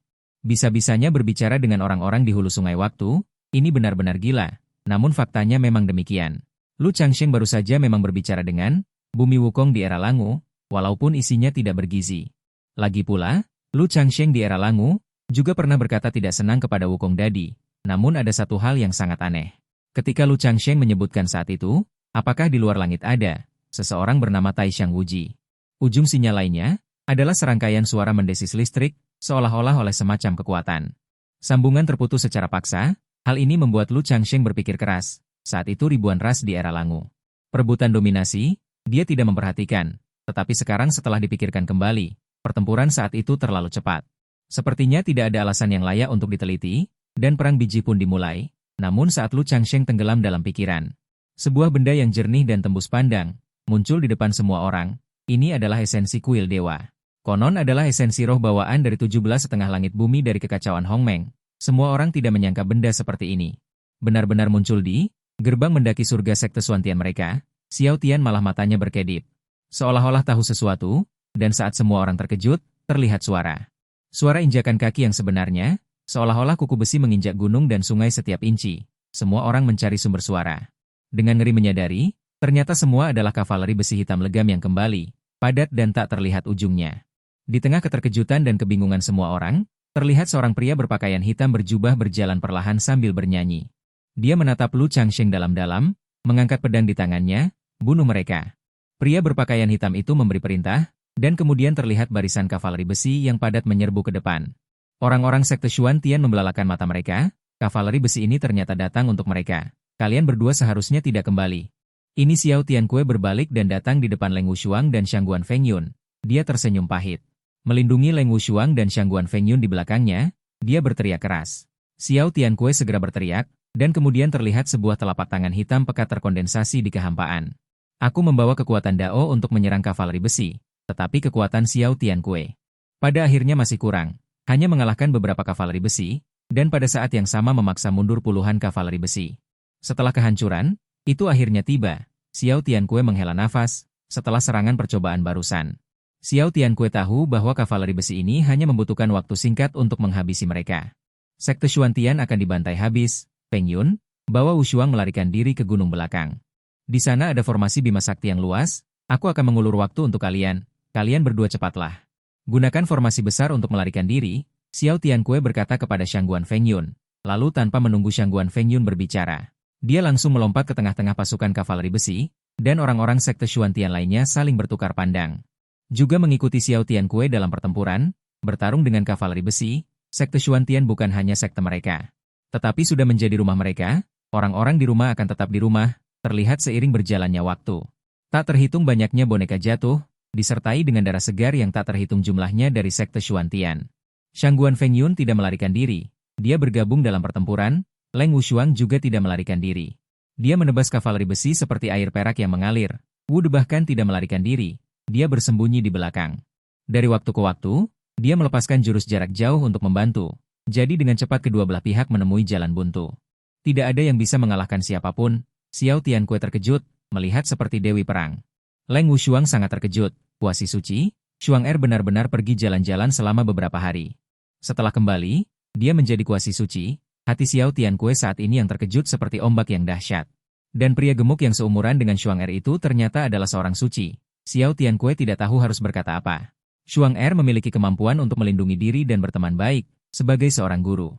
Bisa-bisanya berbicara dengan orang-orang di hulu sungai waktu, ini benar-benar gila, namun faktanya memang demikian. Lu Changsheng baru saja memang berbicara dengan bumi Wukong di era Langu, walaupun isinya tidak bergizi. Lagi pula, Lu Changsheng di era Langu juga pernah berkata tidak senang kepada Wukong Dadi, Namun ada satu hal yang sangat aneh. Ketika Lu Changsheng menyebutkan saat itu, apakah di luar langit ada seseorang bernama Taishan Wuji? Ujung sinyal lainnya adalah serangkaian suara mendesis listrik, seolah-olah oleh semacam kekuatan. Sambungan terputus secara paksa, hal ini membuat Lu Changsheng berpikir keras. Saat itu ribuan ras di era Langu. Perebutan dominasi, dia tidak memperhatikan. Tetapi sekarang setelah dipikirkan kembali, pertempuran saat itu terlalu cepat. Sepertinya tidak ada alasan yang layak untuk diteliti, dan perang biji pun dimulai. Namun saat Lu Changsheng tenggelam dalam pikiran, sebuah benda yang jernih dan tembus pandang, muncul di depan semua orang. Ini adalah esensi kuil dewa. Konon adalah esensi roh bawaan dari 17 setengah langit bumi dari kekacauan Hongmeng. Semua orang tidak menyangka benda seperti ini benar-benar muncul di gerbang mendaki surga sekte Xuantian mereka. Xiao Tian malah matanya berkedip, seolah-olah tahu sesuatu, dan saat semua orang terkejut, terlihat suara. Suara injakan kaki yang sebenarnya, seolah-olah kuku besi menginjak gunung dan sungai setiap inci. Semua orang mencari sumber suara. Dengan ngeri menyadari, ternyata semua adalah kavaleri besi hitam legam yang kembali, padat dan tak terlihat ujungnya. Di tengah keterkejutan dan kebingungan semua orang, terlihat seorang pria berpakaian hitam berjubah berjalan perlahan sambil bernyanyi. Dia menatap Lu Changsheng dalam-dalam, mengangkat pedang di tangannya, bunuh mereka. Pria berpakaian hitam itu memberi perintah, dan kemudian terlihat barisan kavaleri besi yang padat menyerbu ke depan. Orang-orang sekte Xuantian membelalakan mata mereka, kavaleri besi ini ternyata datang untuk mereka. Kalian berdua seharusnya tidak kembali. Ini Xiao Tiankue berbalik dan datang di depan Leng Wushuang dan Shangguan Fengyun. Dia tersenyum pahit. Melindungi Leng Wushuang dan Shangguan Fengyun di belakangnya, dia berteriak keras. Xiao Tiankue segera berteriak, dan kemudian terlihat sebuah telapak tangan hitam pekat terkondensasi di kehampaan. Aku membawa kekuatan Dao untuk menyerang kavaleri besi, tetapi kekuatan Xiao Tiankue pada akhirnya masih kurang, hanya mengalahkan beberapa kavaleri besi, dan pada saat yang sama memaksa mundur puluhan kavaleri besi. Setelah kehancuran, itu akhirnya tiba. Xiao Tiankue menghela nafas, setelah serangan percobaan barusan. Xiao Tiankue tahu bahwa kavaleri besi ini hanya membutuhkan waktu singkat untuk menghabisi mereka. Sekte Xuantian akan dibantai habis. Peng Yun, bawa Wushuang melarikan diri ke gunung belakang. Di sana ada formasi Bima Sakti yang luas, aku akan mengulur waktu untuk kalian berdua cepatlah. Gunakan formasi besar untuk melarikan diri, Xiao Tiankue berkata kepada Shangguan Fengyun. Lalu tanpa menunggu Shangguan Fengyun berbicara, dia langsung melompat ke tengah-tengah pasukan kavaleri besi, dan orang-orang sekte Xuantian lainnya saling bertukar pandang. Juga mengikuti Xiao Tiankue dalam pertempuran, bertarung dengan kavaleri besi, sekte Xuantian bukan hanya sekte mereka, tetapi sudah menjadi rumah mereka. Orang-orang di rumah akan tetap di rumah, terlihat seiring berjalannya waktu. Tak terhitung banyaknya boneka jatuh, disertai dengan darah segar yang tak terhitung jumlahnya dari sekte Xuantian. Shangguan Fengyun tidak melarikan diri. Dia bergabung dalam pertempuran. Leng Wushuang juga tidak melarikan diri. Dia menebas kavaleri besi seperti air perak yang mengalir. Wu De bahkan tidak melarikan diri. Dia bersembunyi di belakang. Dari waktu ke waktu, dia melepaskan jurus jarak jauh untuk membantu. Jadi dengan cepat kedua belah pihak menemui jalan buntu. Tidak ada yang bisa mengalahkan siapapun. Xiao Tiankue terkejut, melihat seperti dewi perang. Leng Wushuang sangat terkejut. Puasi suci, Shuang Er benar-benar pergi jalan-jalan selama beberapa hari. Setelah kembali, dia menjadi kuasi suci. Hati Xiao Tiankue saat ini yang terkejut seperti ombak yang dahsyat. Dan pria gemuk yang seumuran dengan Shuang Er itu ternyata adalah seorang suci. Xiao Tiankue tidak tahu harus berkata apa. Shuang Er memiliki kemampuan untuk melindungi diri dan berteman baik. Sebagai seorang guru,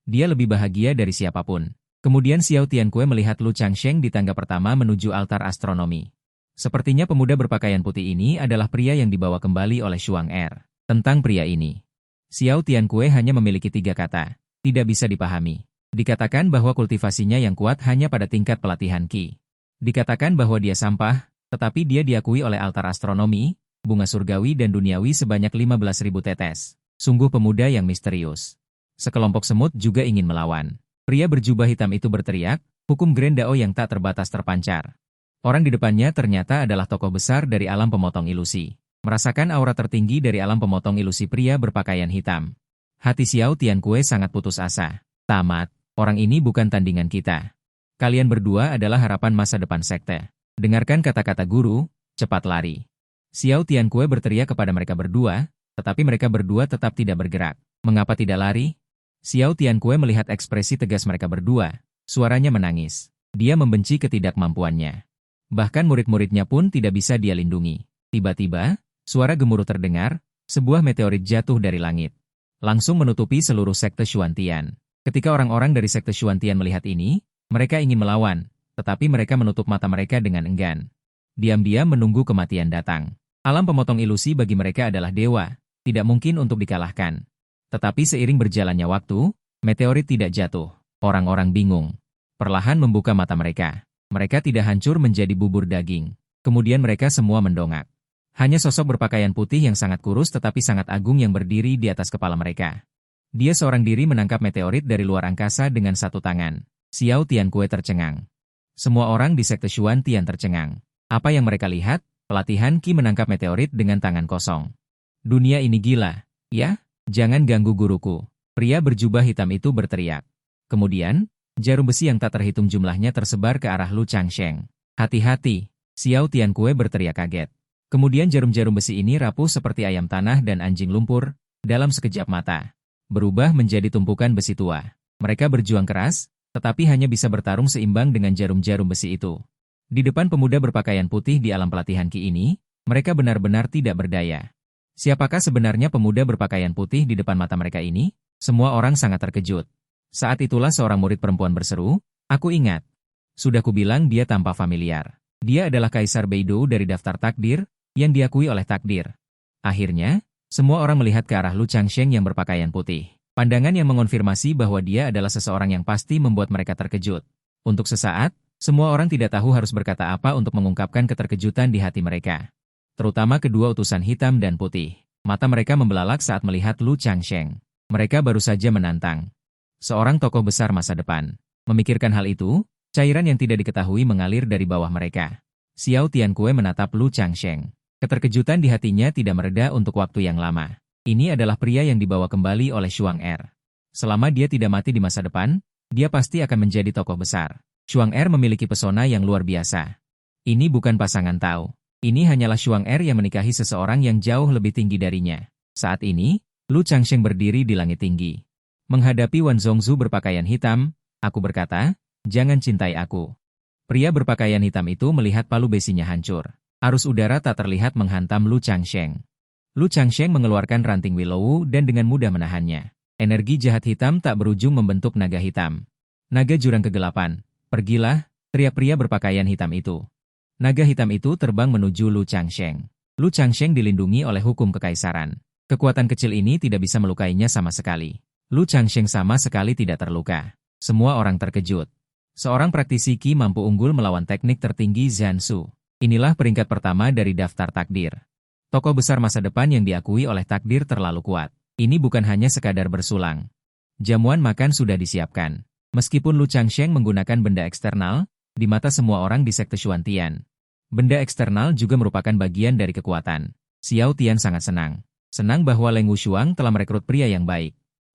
dia lebih bahagia dari siapapun. Kemudian Xiao Tiankue melihat Lu Changsheng di tangga pertama menuju altar astronomi. Sepertinya pemuda berpakaian putih ini adalah pria yang dibawa kembali oleh Shuang Er. Tentang pria ini, Xiao Tiankue hanya memiliki 3 kata. Tidak bisa dipahami. Dikatakan bahwa kultivasinya yang kuat hanya pada tingkat pelatihan Qi. Dikatakan bahwa dia sampah, tetapi dia diakui oleh altar astronomi, bunga surgawi dan duniawi sebanyak 15.000 tetes. Sungguh pemuda yang misterius. Sekelompok semut juga ingin melawan. Pria berjubah hitam itu berteriak, hukum Grand Dao yang tak terbatas terpancar. Orang di depannya ternyata adalah tokoh besar dari alam pemotong ilusi. Merasakan aura tertinggi dari alam pemotong ilusi pria berpakaian hitam. Hati Xiao Tiankue sangat putus asa. Tamat, orang ini bukan tandingan kita. Kalian berdua adalah harapan masa depan sekte. Dengarkan kata-kata guru, cepat lari. Xiao Tiankue berteriak kepada mereka berdua, tetapi mereka berdua tetap tidak bergerak. Mengapa tidak lari? Xiao Tiankue melihat ekspresi tegas mereka berdua. Suaranya menangis. Dia membenci ketidakmampuannya. Bahkan murid-muridnya pun tidak bisa dia lindungi. Tiba-tiba, suara gemuruh terdengar, sebuah meteorit jatuh dari langit. Langsung menutupi seluruh sekte Xuantian. Ketika orang-orang dari sekte Xuantian melihat ini, mereka ingin melawan, tetapi mereka menutup mata mereka dengan enggan. Diam-diam menunggu kematian datang. Alam pemotong ilusi bagi mereka adalah dewa, tidak mungkin untuk dikalahkan. Tetapi seiring berjalannya waktu, meteorit tidak jatuh. Orang-orang bingung. Perlahan membuka mata mereka. Mereka tidak hancur menjadi bubur daging. Kemudian mereka semua mendongak. Hanya sosok berpakaian putih yang sangat kurus tetapi sangat agung yang berdiri di atas kepala mereka. Dia seorang diri menangkap meteorit dari luar angkasa dengan satu tangan. Xiao Tiankue tercengang. Semua orang di sekte Xuantian tercengang. Apa yang mereka lihat? Pelatihan Qi menangkap meteorit dengan tangan kosong. Dunia ini gila, ya? Jangan ganggu guruku. Pria berjubah hitam itu berteriak. Kemudian, jarum besi yang tak terhitung jumlahnya tersebar ke arah Lu Changsheng. Hati-hati, Xiao Tiankue berteriak kaget. Kemudian jarum-jarum besi ini rapuh seperti ayam tanah dan anjing lumpur, dalam sekejap mata. Berubah menjadi tumpukan besi tua. Mereka berjuang keras, tetapi hanya bisa bertarung seimbang dengan jarum-jarum besi itu. Di depan pemuda berpakaian putih di alam pelatihan Qi ini, mereka benar-benar tidak berdaya. Siapakah sebenarnya pemuda berpakaian putih di depan mata mereka ini? Semua orang sangat terkejut. Saat itulah seorang murid perempuan berseru, "Aku ingat. Sudah kubilang dia tampak familiar. Dia adalah Kaisar Beidou dari daftar takdir, yang diakui oleh takdir." Akhirnya, semua orang melihat ke arah Lu Changsheng yang berpakaian putih. Pandangan yang mengonfirmasi bahwa dia adalah seseorang yang pasti membuat mereka terkejut. Untuk sesaat, semua orang tidak tahu harus berkata apa untuk mengungkapkan keterkejutan di hati mereka. Terutama kedua utusan hitam dan putih. Mata mereka membelalak saat melihat Lu Changsheng. Mereka baru saja menantang seorang tokoh besar masa depan. Memikirkan hal itu, cairan yang tidak diketahui mengalir dari bawah mereka. Xiao Tiankue menatap Lu Changsheng. Keterkejutan di hatinya tidak mereda untuk waktu yang lama. Ini adalah pria yang dibawa kembali oleh Xuang Er. Selama dia tidak mati di masa depan, dia pasti akan menjadi tokoh besar. Xuang Er memiliki pesona yang luar biasa. Ini bukan pasangan Tao. Ini hanyalah Xuang Er yang menikahi seseorang yang jauh lebih tinggi darinya. Saat ini, Lu Changsheng berdiri di langit tinggi. Menghadapi Wan Zongzu berpakaian hitam, aku berkata, "Jangan cintai aku." Pria berpakaian hitam itu melihat palu besinya hancur. Arus udara tak terlihat menghantam Lu Changsheng. Lu Changsheng mengeluarkan ranting Willow dan dengan mudah menahannya. Energi jahat hitam tak berujung membentuk naga hitam. Naga jurang kegelapan, pergilah, teriak pria berpakaian hitam itu. Naga hitam itu terbang menuju Lu Changsheng. Lu Changsheng dilindungi oleh hukum kekaisaran. Kekuatan kecil ini tidak bisa melukainya sama sekali. Lu Changsheng sama sekali tidak terluka. Semua orang terkejut. Seorang praktisi Qi mampu unggul melawan teknik tertinggi Zansu. Inilah peringkat pertama dari daftar takdir. Tokoh besar masa depan yang diakui oleh takdir terlalu kuat. Ini bukan hanya sekadar bersulang. Jamuan makan sudah disiapkan. Meskipun Lu Changsheng menggunakan benda eksternal, di mata semua orang di sekte Xuantian, benda eksternal juga merupakan bagian dari kekuatan. Xiao Tian sangat senang. Senang bahwa Leng Wushuang telah merekrut pria yang baik.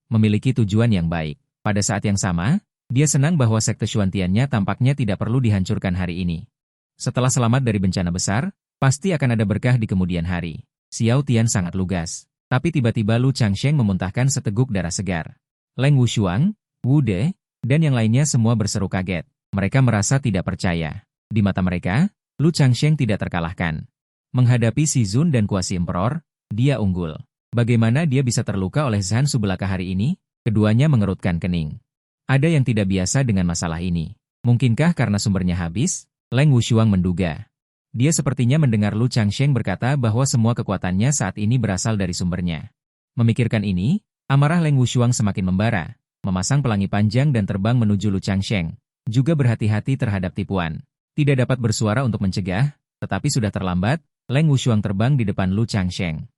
Memiliki tujuan yang baik. Pada saat yang sama, dia senang bahwa sekte Xuantiannya tampaknya tidak perlu dihancurkan hari ini. Setelah selamat dari bencana besar, pasti akan ada berkah di kemudian hari. Xiao Tian sangat lugas. Tapi tiba-tiba Lu Changsheng memuntahkan seteguk darah segar. Leng Wushuang, Wu De, dan yang lainnya semua berseru kaget. Mereka merasa tidak percaya. Di mata mereka, Lu Changsheng tidak terkalahkan. Menghadapi Si Zun dan Kuasi Emperor, dia unggul. Bagaimana dia bisa terluka oleh Zansu belaka hari ini? Keduanya mengerutkan kening. Ada yang tidak biasa dengan masalah ini. Mungkinkah karena sumbernya habis? Leng Wushuang menduga. Dia sepertinya mendengar Lu Changsheng berkata bahwa semua kekuatannya saat ini berasal dari sumbernya. Memikirkan ini, amarah Leng Wushuang semakin membara, memasang pelangi panjang dan terbang menuju Lu Changsheng, juga berhati-hati terhadap tipuan. Tidak dapat bersuara untuk mencegah, tetapi sudah terlambat, Leng Wushuang terbang di depan Lu Changsheng.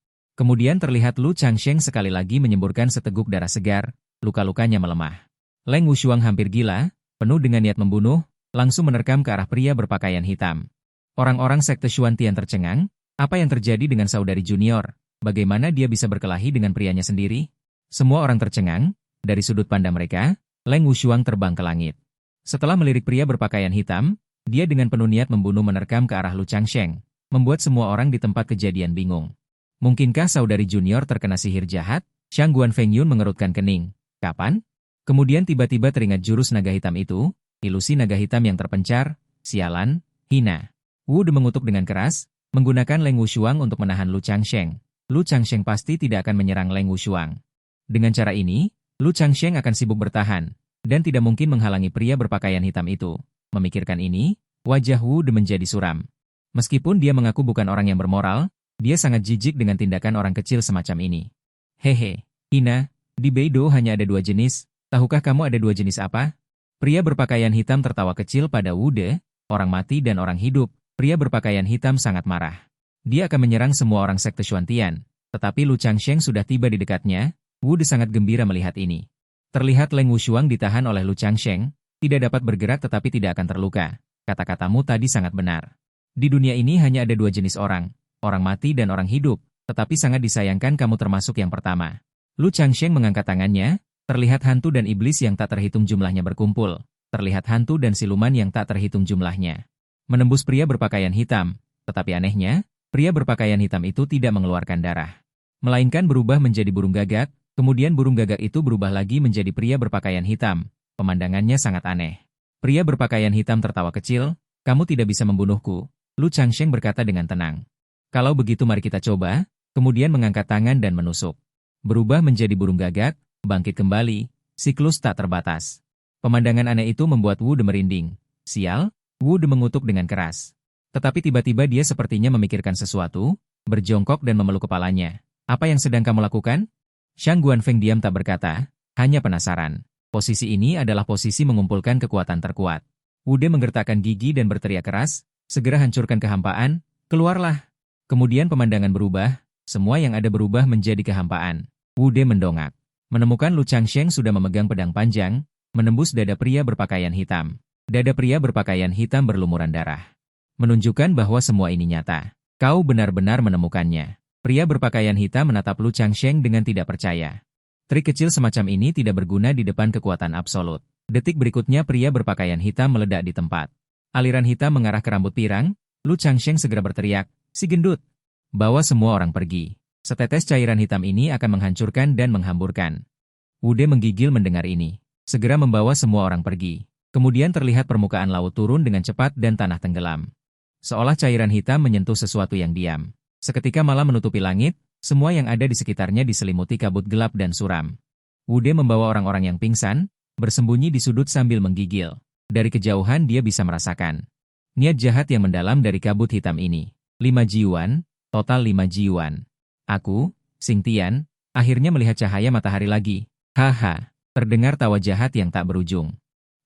Kemudian terlihat Lu Changsheng sekali lagi menyemburkan seteguk darah segar, luka-lukanya melemah. Leng Wushuang hampir gila, penuh dengan niat membunuh, langsung menerkam ke arah pria berpakaian hitam. Orang-orang sekte Xuantian tercengang, apa yang terjadi dengan saudari junior? Bagaimana dia bisa berkelahi dengan prianya sendiri? Semua orang tercengang, dari sudut pandang mereka, Leng Wushuang terbang ke langit. Setelah melirik pria berpakaian hitam, dia dengan penuh niat membunuh menerkam ke arah Lu Changsheng, membuat semua orang di tempat kejadian bingung. Mungkinkah saudari junior terkena sihir jahat? Shang Guan Fengyun mengerutkan kening. Kapan? Kemudian tiba-tiba teringat jurus naga hitam itu, ilusi naga hitam yang terpencar, sialan, hina. Wu De mengutuk dengan keras, menggunakan Leng Wushuang untuk menahan Lu Changsheng. Lu Changsheng pasti tidak akan menyerang Leng Wushuang. Dengan cara ini, Lu Changsheng akan sibuk bertahan, dan tidak mungkin menghalangi pria berpakaian hitam itu. Memikirkan ini, wajah Wu De menjadi suram. Meskipun dia mengaku bukan orang yang bermoral, dia sangat jijik dengan tindakan orang kecil semacam ini. Hehe, Ina, di Beidou hanya ada 2 jenis, tahukah kamu ada 2 jenis apa? Pria berpakaian hitam tertawa kecil pada Wu De, orang mati dan orang hidup. Pria berpakaian hitam sangat marah. Dia akan menyerang semua orang sekte Xuantian, tetapi Lu Changsheng sudah tiba di dekatnya. Wu De sangat gembira melihat ini. Terlihat Leng Wushuang ditahan oleh Lu Changsheng, tidak dapat bergerak tetapi tidak akan terluka. Kata-katamu tadi sangat benar. Di dunia ini hanya ada 2 jenis orang mati dan orang hidup, tetapi sangat disayangkan kamu termasuk yang pertama. Lu Changsheng mengangkat tangannya, terlihat hantu dan iblis yang tak terhitung jumlahnya berkumpul. Terlihat hantu dan siluman yang tak terhitung jumlahnya menembus pria berpakaian hitam, tetapi anehnya, pria berpakaian hitam itu tidak mengeluarkan darah, melainkan berubah menjadi burung gagak, kemudian burung gagak itu berubah lagi menjadi pria berpakaian hitam. Pemandangannya sangat aneh. Pria berpakaian hitam tertawa kecil, kamu tidak bisa membunuhku, Lu Changsheng berkata dengan tenang. Kalau begitu mari kita coba, kemudian mengangkat tangan dan menusuk. Berubah menjadi burung gagak, bangkit kembali, siklus tak terbatas. Pemandangan aneh itu membuat Wu De merinding. Sial, Wu De mengutuk dengan keras. Tetapi tiba-tiba dia sepertinya memikirkan sesuatu, berjongkok dan memeluk kepalanya. Apa yang sedang kamu lakukan? Shang Guanfeng diam tak berkata, hanya penasaran. Posisi ini adalah posisi mengumpulkan kekuatan terkuat. Wu De menggertakkan gigi dan berteriak keras, segera hancurkan kehampaan, keluarlah. Kemudian pemandangan berubah, semua yang ada berubah menjadi kehampaan. Wu De mendongak. Menemukan Lu Changsheng sudah memegang pedang panjang, menembus dada pria berpakaian hitam. Dada pria berpakaian hitam berlumuran darah. Menunjukkan bahwa semua ini nyata. Kau benar-benar menemukannya. Pria berpakaian hitam menatap Lu Changsheng dengan tidak percaya. Trik kecil semacam ini tidak berguna di depan kekuatan absolut. Detik berikutnya pria berpakaian hitam meledak di tempat. Aliran hitam mengarah ke rambut pirang, Lu Changsheng segera berteriak, si gendut. Bawa semua orang pergi. Setetes cairan hitam ini akan menghancurkan dan menghamburkan. Wu De menggigil mendengar ini. Segera membawa semua orang pergi. Kemudian terlihat permukaan laut turun dengan cepat dan tanah tenggelam. Seolah cairan hitam menyentuh sesuatu yang diam. Seketika malam menutupi langit, semua yang ada di sekitarnya diselimuti kabut gelap dan suram. Wu De membawa orang-orang yang pingsan, bersembunyi di sudut sambil menggigil. Dari kejauhan dia bisa merasakan niat jahat yang mendalam dari kabut hitam ini. 5 jiuan, total 5 jiuan. Aku, Xing Tian, akhirnya melihat cahaya matahari lagi. Haha, terdengar tawa jahat yang tak berujung.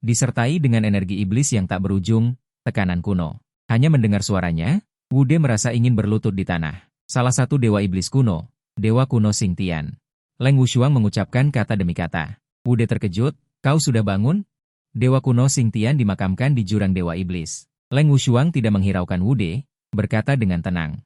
Disertai dengan energi iblis yang tak berujung, tekanan kuno. Hanya mendengar suaranya, Wu De merasa ingin berlutut di tanah. Salah satu dewa iblis kuno, dewa kuno Xing Tian. Leng Wushuang mengucapkan kata demi kata. Wu De terkejut, kau sudah bangun? Dewa kuno Xing Tian dimakamkan di jurang dewa iblis. Leng Wushuang tidak menghiraukan Wu De, berkata dengan tenang.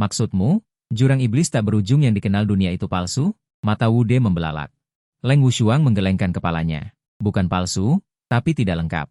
Maksudmu, jurang iblis tak berujung yang dikenal dunia itu palsu? Mata Wu De membelalak. Leng Wushuang menggelengkan kepalanya. Bukan palsu, tapi tidak lengkap.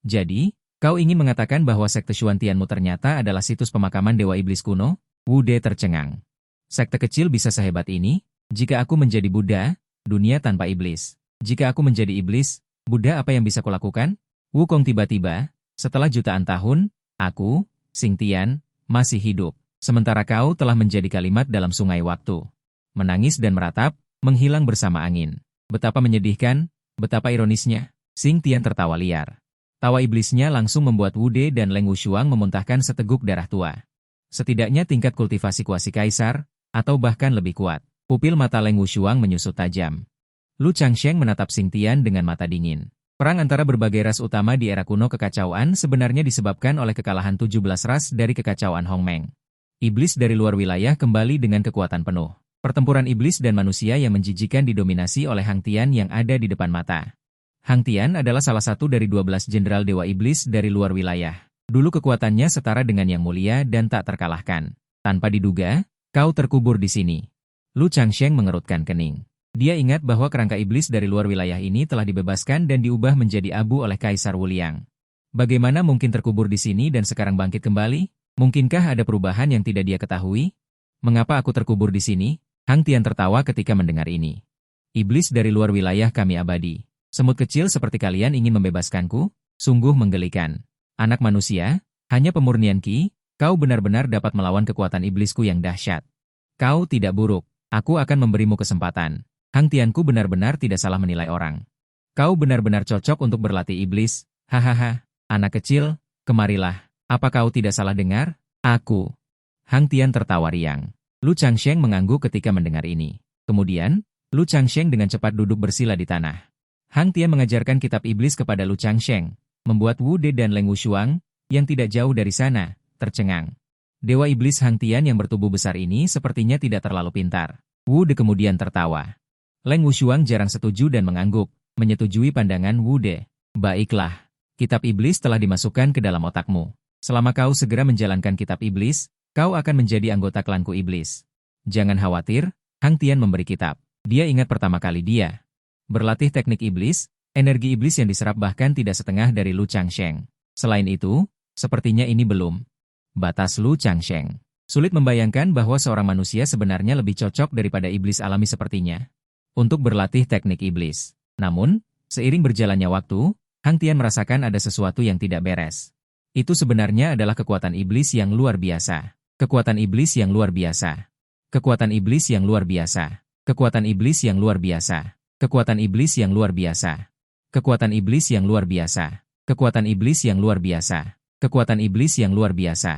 Jadi, kau ingin mengatakan bahwa sekte Xuantianmu ternyata adalah situs pemakaman dewa iblis kuno? Wu De tercengang. Sekte kecil bisa sehebat ini? Jika aku menjadi Buddha, dunia tanpa iblis. Jika aku menjadi iblis, Buddha apa yang bisa kulakukan? Wukong tiba-tiba, setelah jutaan tahun, aku, Xing Tian, masih hidup. Sementara kau telah menjadi kalimat dalam sungai waktu. Menangis dan meratap, menghilang bersama angin. Betapa menyedihkan, betapa ironisnya. Xing Tian tertawa liar. Tawa iblisnya langsung membuat Wu De dan Leng Wushuang memuntahkan seteguk darah tua. Setidaknya tingkat kultivasi kuasi kaisar, atau bahkan lebih kuat. Pupil mata Leng Wushuang menyusut tajam. Lu Changsheng menatap Xing Tian dengan mata dingin. Perang antara berbagai ras utama di era kuno kekacauan sebenarnya disebabkan oleh kekalahan 17 ras dari kekacauan Hongmeng. Iblis dari luar wilayah kembali dengan kekuatan penuh. Pertempuran iblis dan manusia yang menjijikan didominasi oleh Hang Tian yang ada di depan mata. Hang Tian adalah salah satu dari 12 jenderal dewa iblis dari luar wilayah. Dulu kekuatannya setara dengan yang mulia dan tak terkalahkan. Tanpa diduga, kau terkubur di sini. Lu Changsheng mengerutkan kening. Dia ingat bahwa kerangka iblis dari luar wilayah ini telah dibebaskan dan diubah menjadi abu oleh Kaisar Wuliang. Bagaimana mungkin terkubur di sini dan sekarang bangkit kembali? Mungkinkah ada perubahan yang tidak dia ketahui? Mengapa aku terkubur di sini? Hang Tian tertawa ketika mendengar ini. Iblis dari luar wilayah kami abadi. Semut kecil seperti kalian ingin membebaskanku? Sungguh menggelikan. Anak manusia, hanya pemurnian Ki, kau benar-benar dapat melawan kekuatan iblisku yang dahsyat. Kau tidak buruk, aku akan memberimu kesempatan. Hang Tianku benar-benar tidak salah menilai orang. Kau benar-benar cocok untuk berlatih iblis. Hahaha, anak kecil, kemarilah. Apa kau tidak salah dengar? Aku. Hang Tian tertawa riang. Lu Changsheng mengangguk ketika mendengar ini. Kemudian, Lu Changsheng dengan cepat duduk bersila di tanah. Hang Tian mengajarkan kitab iblis kepada Lu Changsheng, membuat Wu De dan Leng Wushuang, yang tidak jauh dari sana, tercengang. Dewa iblis Hang Tian yang bertubuh besar ini sepertinya tidak terlalu pintar. Wu De kemudian tertawa. Leng Wushuang jarang setuju dan mengangguk, menyetujui pandangan Wu De. Baiklah, kitab iblis telah dimasukkan ke dalam otakmu. Selama kau segera menjalankan kitab iblis, kau akan menjadi anggota klanku iblis. Jangan khawatir, Hang Tian memberi kitab. Dia ingat pertama kali dia berlatih teknik iblis, energi iblis yang diserap bahkan tidak setengah dari Lu Changsheng. Selain itu, sepertinya ini belum batas Lu Changsheng. Sulit membayangkan bahwa seorang manusia sebenarnya lebih cocok daripada iblis alami sepertinya untuk berlatih teknik iblis. Namun, seiring berjalannya waktu, Hang Tian merasakan ada sesuatu yang tidak beres. Itu sebenarnya adalah kekuatan iblis yang luar biasa. Kekuatan iblis yang luar biasa. Kekuatan iblis yang luar biasa. Kekuatan iblis yang luar biasa. Kekuatan iblis yang luar biasa. Kekuatan iblis yang luar biasa. Kekuatan iblis yang luar biasa. Kekuatan iblis yang luar biasa.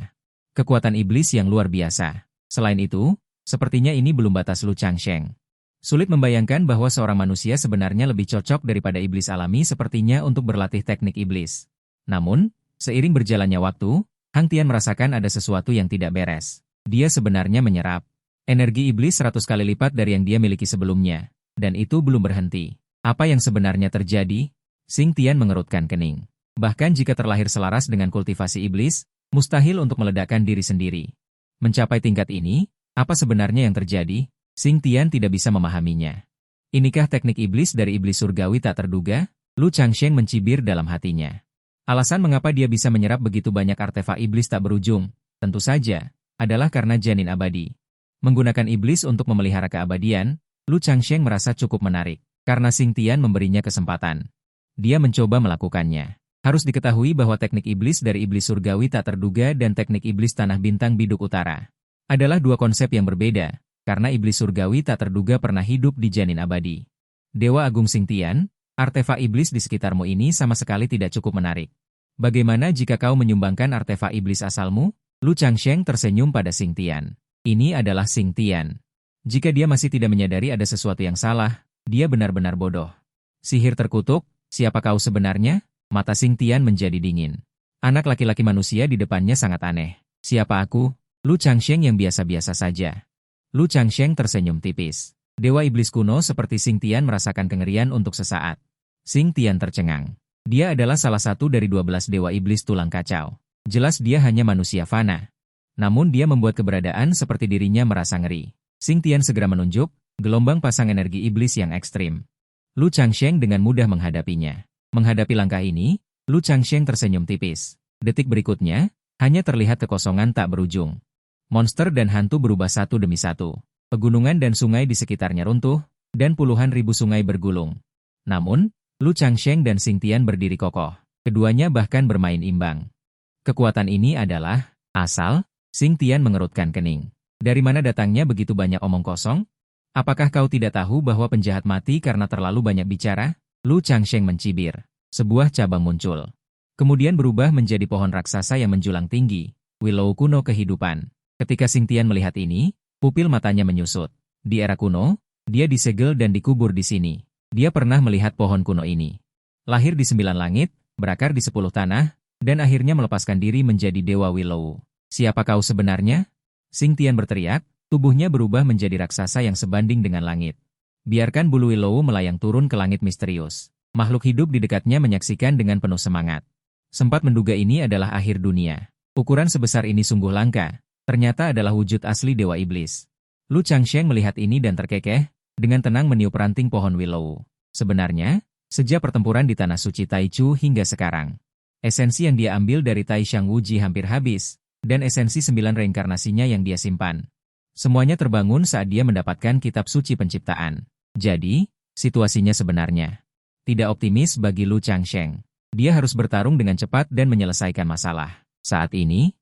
Kekuatan iblis yang luar biasa. Selain itu, sepertinya ini belum batas Lu Changsheng. Sulit membayangkan bahwa seorang manusia sebenarnya lebih cocok daripada iblis alami sepertinya untuk berlatih teknik iblis. Namun, seiring berjalannya waktu, Hang Tian merasakan ada sesuatu yang tidak beres. Dia sebenarnya menyerap energi iblis 100 kali lipat dari yang dia miliki sebelumnya. Dan itu belum berhenti. Apa yang sebenarnya terjadi? Xing Tian mengerutkan kening. Bahkan jika terlahir selaras dengan kultivasi iblis, mustahil untuk meledakkan diri sendiri. Mencapai tingkat ini, apa sebenarnya yang terjadi? Xing Tian tidak bisa memahaminya. Inikah teknik iblis dari iblis surgawi tak terduga? Lu Changsheng mencibir dalam hatinya. Alasan mengapa dia bisa menyerap begitu banyak artefak iblis tak berujung, tentu saja, adalah karena janin abadi. Menggunakan iblis untuk memelihara keabadian, Lu Changsheng merasa cukup menarik, karena Xing Tian memberinya kesempatan. Dia mencoba melakukannya. Harus diketahui bahwa teknik iblis dari iblis surgawi tak terduga dan teknik iblis tanah bintang biduk utara adalah dua konsep yang berbeda. Karena iblis surgawi tak terduga pernah hidup di janin abadi. Dewa Agung Xing Tian, artefak iblis di sekitarmu ini sama sekali tidak cukup menarik. Bagaimana jika kau menyumbangkan artefak iblis asalmu? Lu Changsheng tersenyum pada Xing Tian. Ini adalah Xing Tian. Jika dia masih tidak menyadari ada sesuatu yang salah, dia benar-benar bodoh. Sihir terkutuk, siapa kau sebenarnya? Mata Xing Tian menjadi dingin. Anak laki-laki manusia di depannya sangat aneh. Siapa aku? Lu Changsheng yang biasa-biasa saja. Lu Changsheng tersenyum tipis. Dewa iblis kuno seperti Xing Tian merasakan kengerian untuk sesaat. Xing Tian tercengang. Dia adalah salah satu dari 12 dewa iblis tulang kacau. Jelas dia hanya manusia fana. Namun dia membuat keberadaan seperti dirinya merasa ngeri. Xing Tian segera menunjuk, gelombang pasang energi iblis yang ekstrim. Lu Changsheng dengan mudah menghadapinya. Menghadapi langkah ini, Lu Changsheng tersenyum tipis. Detik berikutnya, hanya terlihat kekosongan tak berujung. Monster dan hantu berubah satu demi satu. Pegunungan dan sungai di sekitarnya runtuh, dan puluhan ribu sungai bergulung. Namun, Lu Changsheng dan Xing Tian berdiri kokoh. Keduanya bahkan bermain imbang. Kekuatan ini adalah asal. Xing Tian mengerutkan kening. Dari mana datangnya begitu banyak omong kosong? Apakah kau tidak tahu bahwa penjahat mati karena terlalu banyak bicara? Lu Changsheng mencibir. Sebuah cabang muncul. Kemudian berubah menjadi pohon raksasa yang menjulang tinggi. Willow kuno kehidupan. Ketika Xing Tian melihat ini, pupil matanya menyusut. Di era kuno, dia disegel dan dikubur di sini. Dia pernah melihat pohon kuno ini. Lahir di 9 langit, berakar di 10 tanah, dan akhirnya melepaskan diri menjadi Dewa Willow. Siapa kau sebenarnya? Xing Tian berteriak, tubuhnya berubah menjadi raksasa yang sebanding dengan langit. Biarkan bulu Willow melayang turun ke langit misterius. Makhluk hidup di dekatnya menyaksikan dengan penuh semangat. Sempat menduga ini adalah akhir dunia. Ukuran sebesar ini sungguh langka. Ternyata adalah wujud asli Dewa Iblis. Lu Changsheng melihat ini dan terkekeh, dengan tenang meniup ranting pohon Willow. Sebenarnya, sejak pertempuran di Tanah Suci Taichu hingga sekarang, esensi yang dia ambil dari Tai Shang Wuji hampir habis, dan esensi 9 reinkarnasinya yang dia simpan. Semuanya terbangun saat dia mendapatkan kitab suci penciptaan. Jadi, situasinya sebenarnya tidak optimis bagi Lu Changsheng. Dia harus bertarung dengan cepat dan menyelesaikan masalah. Saat ini,